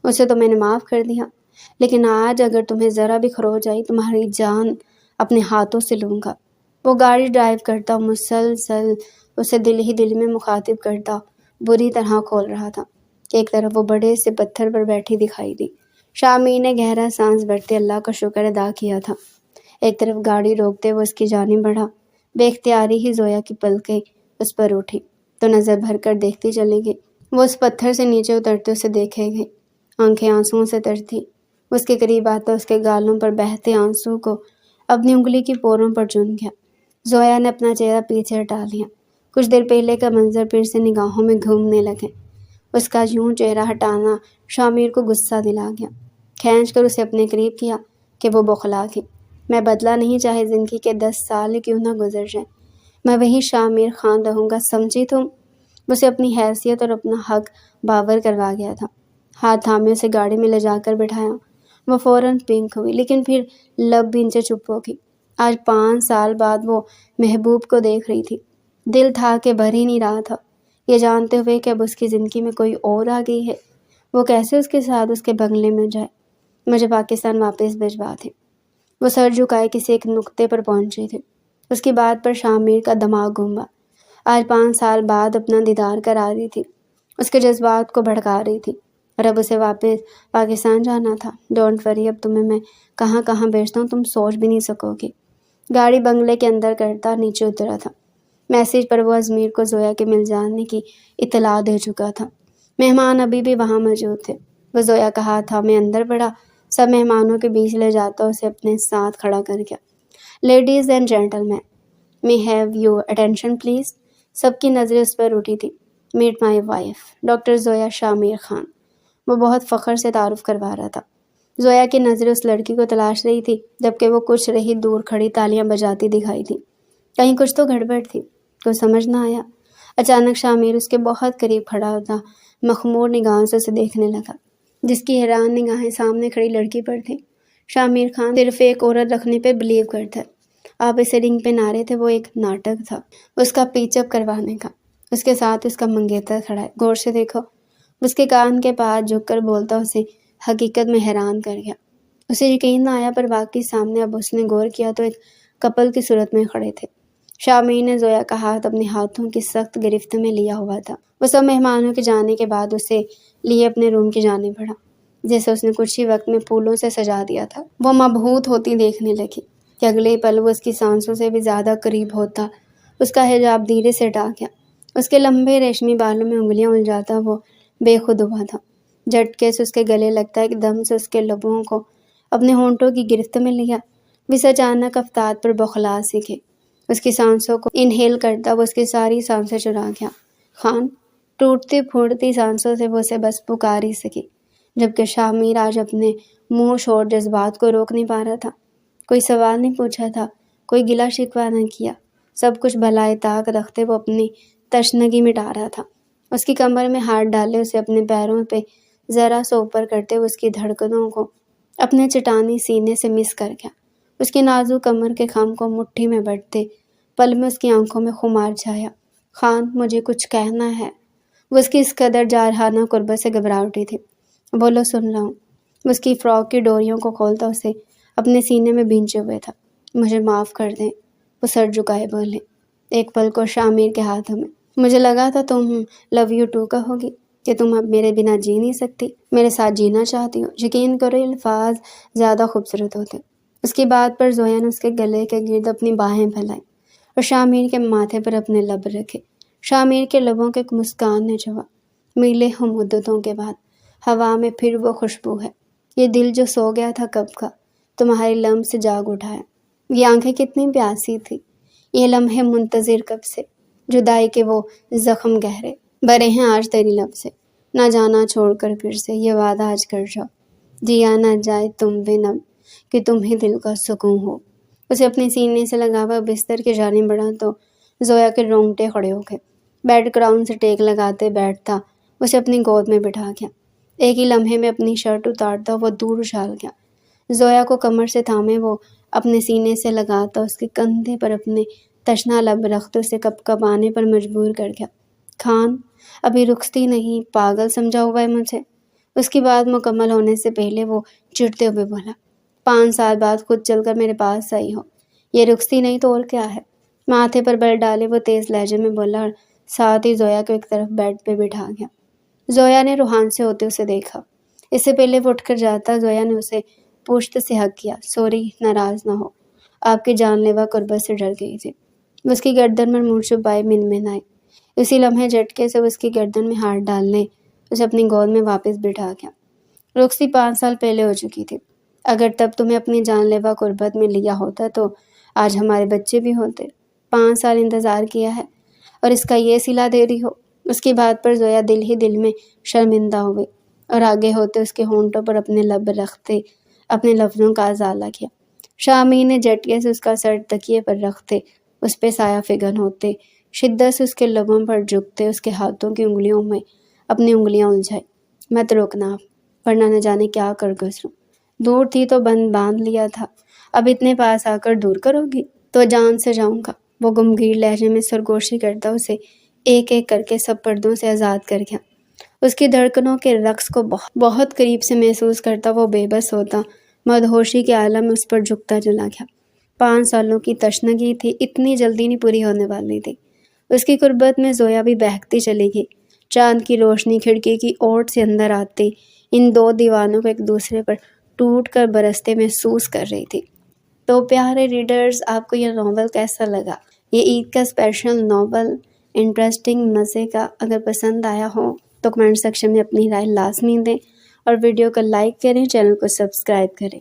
Speaker 1: اسے تو میں نے معاف کر دیا، لیکن آج اگر تمہیں ذرا بھی خروج آئی تمہاری جان اپنے ہاتھوں سے لوں گا۔ وہ گاڑی ڈرائیو کرتا مسلسل اسے دل ہی دل میں مخاطب کرتا بری طرح کھول رہا تھا۔ ایک طرف وہ بڑے سے پتھر پر بیٹھی دکھائی دی۔ شامیر نے گہرا سانس بھرتے اللہ کا شکر ادا کیا تھا۔ ایک طرف گاڑی روکتے وہ اس کی جانب بڑھا۔ بے اختیاری ہی زویا کی پلکیں اس پر اٹھی تو نظر بھر کر دیکھتی چلی گئی۔ وہ اس پتھر سے نیچے اترتے اسے دیکھے گئی، آنکھیں آنسوؤں سے تر تھی۔ اس کے قریب آتا اس کے گالوں پر بہتے آنسو کو اپنی انگلی کی پوروں پر چن گیا۔ زویا نے اپنا چہرہ پیچھے ہٹا لیا۔ کچھ دیر پہلے کا منظر پھر سے نگاہوں میں گھومنے لگے۔ اس کا یوں چہرہ ہٹانا شامیر کو غصہ دلا گیا۔ کھینچ کر اسے اپنے قریب کیا کہ وہ بوکھلا گئی۔ میں بدلہ نہیں چاہے زندگی کے 10 سال کیوں نہ گزر جائیں، میں وہی شامیر خان رہوں گا، سمجھی تم؟ اسے اپنی حیثیت اور اپنا حق باور کروا گیا تھا۔ ہاتھ تھامے اسے گاڑی میں لے جا کر بٹھایا۔ وہ فوراً پنک ہوئی، لیکن پھر لب بھینچے چپ ہو گئی۔ آج 5 سال بعد وہ محبوب کو دیکھ رہی تھی۔ دل تھا کہ بھر ہی نہیں رہا تھا، یہ جانتے ہوئے کہ اب اس کی زندگی میں کوئی اور آ گئی ہے۔ وہ کیسے اس کے ساتھ اس کے بنگلے میں جائے؟ مجھے پاکستان واپس بھجوا دے۔ وہ سر جھکائے کسی ایک نقطے پر پہنچے تھے۔ اس کی بات پر شامیر کا دماغ گھوما۔ آج 5 سال بعد اپنا دیدار کرا رہی تھی، اس کے جذبات کو بھڑکا رہی تھی، اور اب اسے واپس پاکستان جانا تھا۔ ڈونٹ وری، اب تمہیں میں کہاں کہاں بھیجتا ہوں تم سوچ بھی نہیں سکو گی۔ گاڑی بنگلے کے اندر کرتا نیچے اترا تھا۔ میسیج پر وہ ازمیر کو زویا کے مل جانے کی اطلاع دے چکا تھا۔ مہمان ابھی بھی وہاں موجود تھے۔ وہ زویا کا ہاتھ ہمیں اندر بڑھا، سب مہمانوں کے بیچ لے جاتا اسے اپنے ساتھ کھڑا کر گیا۔ Ladies and gentleman, may have your attention please۔ سب کی نظریں اس پر اٹھی تھی۔ Meet my wife doctor Zoya Shamir Khan. وہ بہت فخر سے تعارف کروا رہا تھا۔ زویا کی نظریں اس لڑکی کو تلاش رہی تھی، جبکہ وہ کچھ رہی دور کھڑی تالیاں بجاتی دکھائی تھی۔ کہیں کچھ تو گڑبڑ تھی، کچھ سمجھ نہ آیا۔ اچانک شامیر اس کے بہت قریب کھڑا ہوتا مخمور نگاہوں سے اسے دیکھنے لگا، جس کی حیران نگاہیں سامنے کھڑی لڑکی پر تھیں۔ شامیر خان صرف ایک عورت رکھنے پہ بلیو کرتا ہے۔ آپ اسے رنگ پہ نہ رہے تھے، وہ ایک ناٹک تھا اس کا پیچ اپ کروانے کا۔ اس کے ساتھ اس کا منگیتر کھڑا ہے، غور سے دیکھو۔ اس کے کان کے پاس جھک کر بولتا اسے حقیقت میں حیران کر گیا۔ اسے یقین نہ آیا، پر واقعی سامنے اب اس نے غور کیا تو ایک کپل کی صورت میں کھڑے تھے۔ شامیر نے زویا کا ہاتھ اپنے ہاتھوں کی سخت گرفت میں لیا ہوا تھا۔ وہ سب مہمانوں کے جانے کے بعد اسے لیے اپنے روم کی جانب بڑھا، جیسے اس نے کچھ ہی وقت میں پھولوں سے سجا دیا تھا۔ وہ مبہوت ہوتی دیکھنے لگی کہ اگلے پل وہ اس کی سانسوں سے بھی زیادہ قریب ہوتا۔ اس کا حجاب دھیرے سے ڈھک گیا، اس کے لمبے ریشمی بالوں میں انگلیاں الجھاتا وہ بے خود ہوا تھا۔ جھٹکے سے اس کے گلے لگتا ایک دم سے اس کے لبوں کو اپنے ہونٹوں کی گرفت میں لیا۔ بس اچانک افتاد پر بوکھلا سیکھے، اس کی سانسوں کو انہیل کرتا وہ اس کی ساری سانسیں چرا گیا۔ خان! ٹوٹتی پھوٹتی سانسوں سے وہ اسے بس پکار ہی سکی، جبکہ شامیر آج اپنے منہ شور جذبات کو روک نہیں پا رہا تھا۔ کوئی سوال نہیں پوچھا تھا، کوئی گلہ شکوہ نہ کیا، سب کچھ بھلائے طاق رکھتے وہ اپنی تشنگی مٹا رہا تھا۔ اس کی کمر میں ہاتھ ڈالے اسے اپنے پیروں پہ ذرا سا اوپر کرتے وہ اس کی دھڑکنوں کو اپنے چٹانی سینے سے مس کر گیا۔ اس کی نازک کمر کے خم کو مٹھی میں بڑھتے پل میں اس کی آنکھوں میں خمار چھایا۔ خان، مجھے کچھ کہنا ہے۔ وہ اس کی اس قدر جارحانہ قربت سے گھبرا اٹھی تھی۔ بولو، سن رہا ہوں۔ وہ اس کی فراک کی ڈوریوں کو کھولتا اسے اپنے سینے میں بھینچے ہوئے تھا۔ مجھے معاف کر دیں، وہ سر جھکائے بولے، ایک پل کو شامیر کے ہاتھوں میں۔ مجھے لگا تھا تم لو یو ٹو کہوگی، کہ تم اب میرے بنا جی نہیں سکتی، میرے ساتھ جینا چاہتی ہو۔ یقین کرو، یہ الفاظ زیادہ خوبصورت ہوتے۔ اس کی بات پر زویا نے اس کے گلے کے گرد اپنی باہیں پھیلائی اور شامیر کے ماتھے پر اپنے لب رکھے۔ شامیر کے لبوں کے ایک مسکان نے چھوا۔ ملے ہو مدتوں کے بعد، ہوا میں پھر وہ خوشبو ہے۔ یہ دل جو سو گیا تھا کب کا، تمہارے لمس سے جاگ اٹھا ہے۔ یہ آنکھیں کتنی پیاسی تھی، یہ لمحے منتظر کب سے۔ جدائی کے وہ زخم گہرے بھرے ہیں آج تیری لب سے، نہ جانا چھوڑ کر پھر سے، یہ وعدہ آج کر جاؤ، جیا نہ جائے تم بن اب، کہ تم ہی دل کا سکون ہو۔ اسے اپنے سینے سے لگا ہوا بستر کی جانب بڑھا تو زویا کے رونگٹے کھڑے ہو گئے۔ بیڈ کراؤن سے ٹیک لگاتے بیٹھتا اسے اپنی گود میں بٹھا گیا۔ ایک ہی لمحے میں اپنی شرٹ اتارتا وہ دور اچھال گیا۔ زویا کو کمر سے تھامے وہ اپنے سینے سے لگاتا اس کے کندھے پر اپنے تشنا لب رکھتے اسے کپ کپانے پر مجبور کر گیا۔ خان، ابھی رخصتی نہیں، پاگل سمجھا ہوا ہے مجھے۔ اس کی بات مکمل ہونے سے پہلے وہ چڑھتے ہوئے بولا، 5 سال بعد خود چل کر میرے پاس آئی ہو، یہ رخصتی نہیں تو اور کیا ہے؟ ماتھے پر بل ڈالے وہ تیز لہجے میں بولا اور ساتھ ہی زویا کو ایک طرف بیڈ پہ بٹھا گیا۔ زویا نے روحان سے ہوتے اسے دیکھا۔ اس سے پہلے وہ اٹھ کر جاتا زویا نے اسے پشت سے حق کیا، سوری، ناراض نہ ہو، آپ کی جان لیوا قربت سے ڈر گئی تھی۔ وہ اس کی گردن میں منہ چھپائے منمنائے۔ اسی لمحے جھٹکے سے وہ اس کی گردن میں ہاتھ ڈالنے اسے اپنی گود میں واپس بٹھا گیا۔ رخصتی 5 سال پہلے ہو چکی تھی، اگر تب تمہیں اپنی جان لیوا قربت میں لیا ہوتا تو آج ہمارے بچے بھی ہوتے۔ 5 سال انتظار کیا ہے اور اس کا یہ صلہ دے رہی ہو۔ اس کی بات پر زویا دل ہی دل میں شرمندہ ہو گئی اور آگے ہوتے اس کے ہونٹوں پر اپنے لب رکھتے اپنے لفظوں کا ازالہ کیا۔ شامیر نے جھٹکے سے اس کا سر تکیے پر رکھتے اس پہ سایہ فگن ہوتے شدت سے اس کے لبوں پر جھکتے اس کے ہاتھوں کی انگلیوں میں اپنی انگلیاں الجھائی۔ مت روکنا آپ، ورنہ نہ جانے کیا کر گزروں۔ دور تھی تو بند باندھ لیا تھا، اب اتنے پاس آ کر دور کرو گی تو جان سے جاؤں گا۔ وہ گمگیر لہجے میں سرگوشی کرتا اسے ایک ایک کر کے سب پردوں سے آزاد کر گیا۔ اس کی دھڑکنوں کے رقص کو بہت قریب سے محسوس کرتا وہ بے بس ہوتا، مدہوشی کے عالم میں اس پر جھکتا چلا گیا۔ 5 سالوں کی تشنگی تھی، اتنی جلدی نہیں پوری ہونے والی تھی۔ اس کی قربت میں زویا بھی بہکتی چلی گئی۔ چاند کی روشنی کھڑکی کی اوٹ سے اندر آتے ان 2 دیوانوں کو ایک دوسرے پر ٹوٹ کر برستے محسوس کر رہی تھی۔ تو پیارے ریڈرز، آپ کو یہ ناول کیسا لگا؟ یہ عید کا اسپیشل ناول انٹرسٹنگ، مزے کا۔ اگر پسند آیا ہو تو کمنٹ سیکشن میں اپنی رائے لازمی دیں اور ویڈیو کو لائک کریں، چینل کو سبسکرائب کریں۔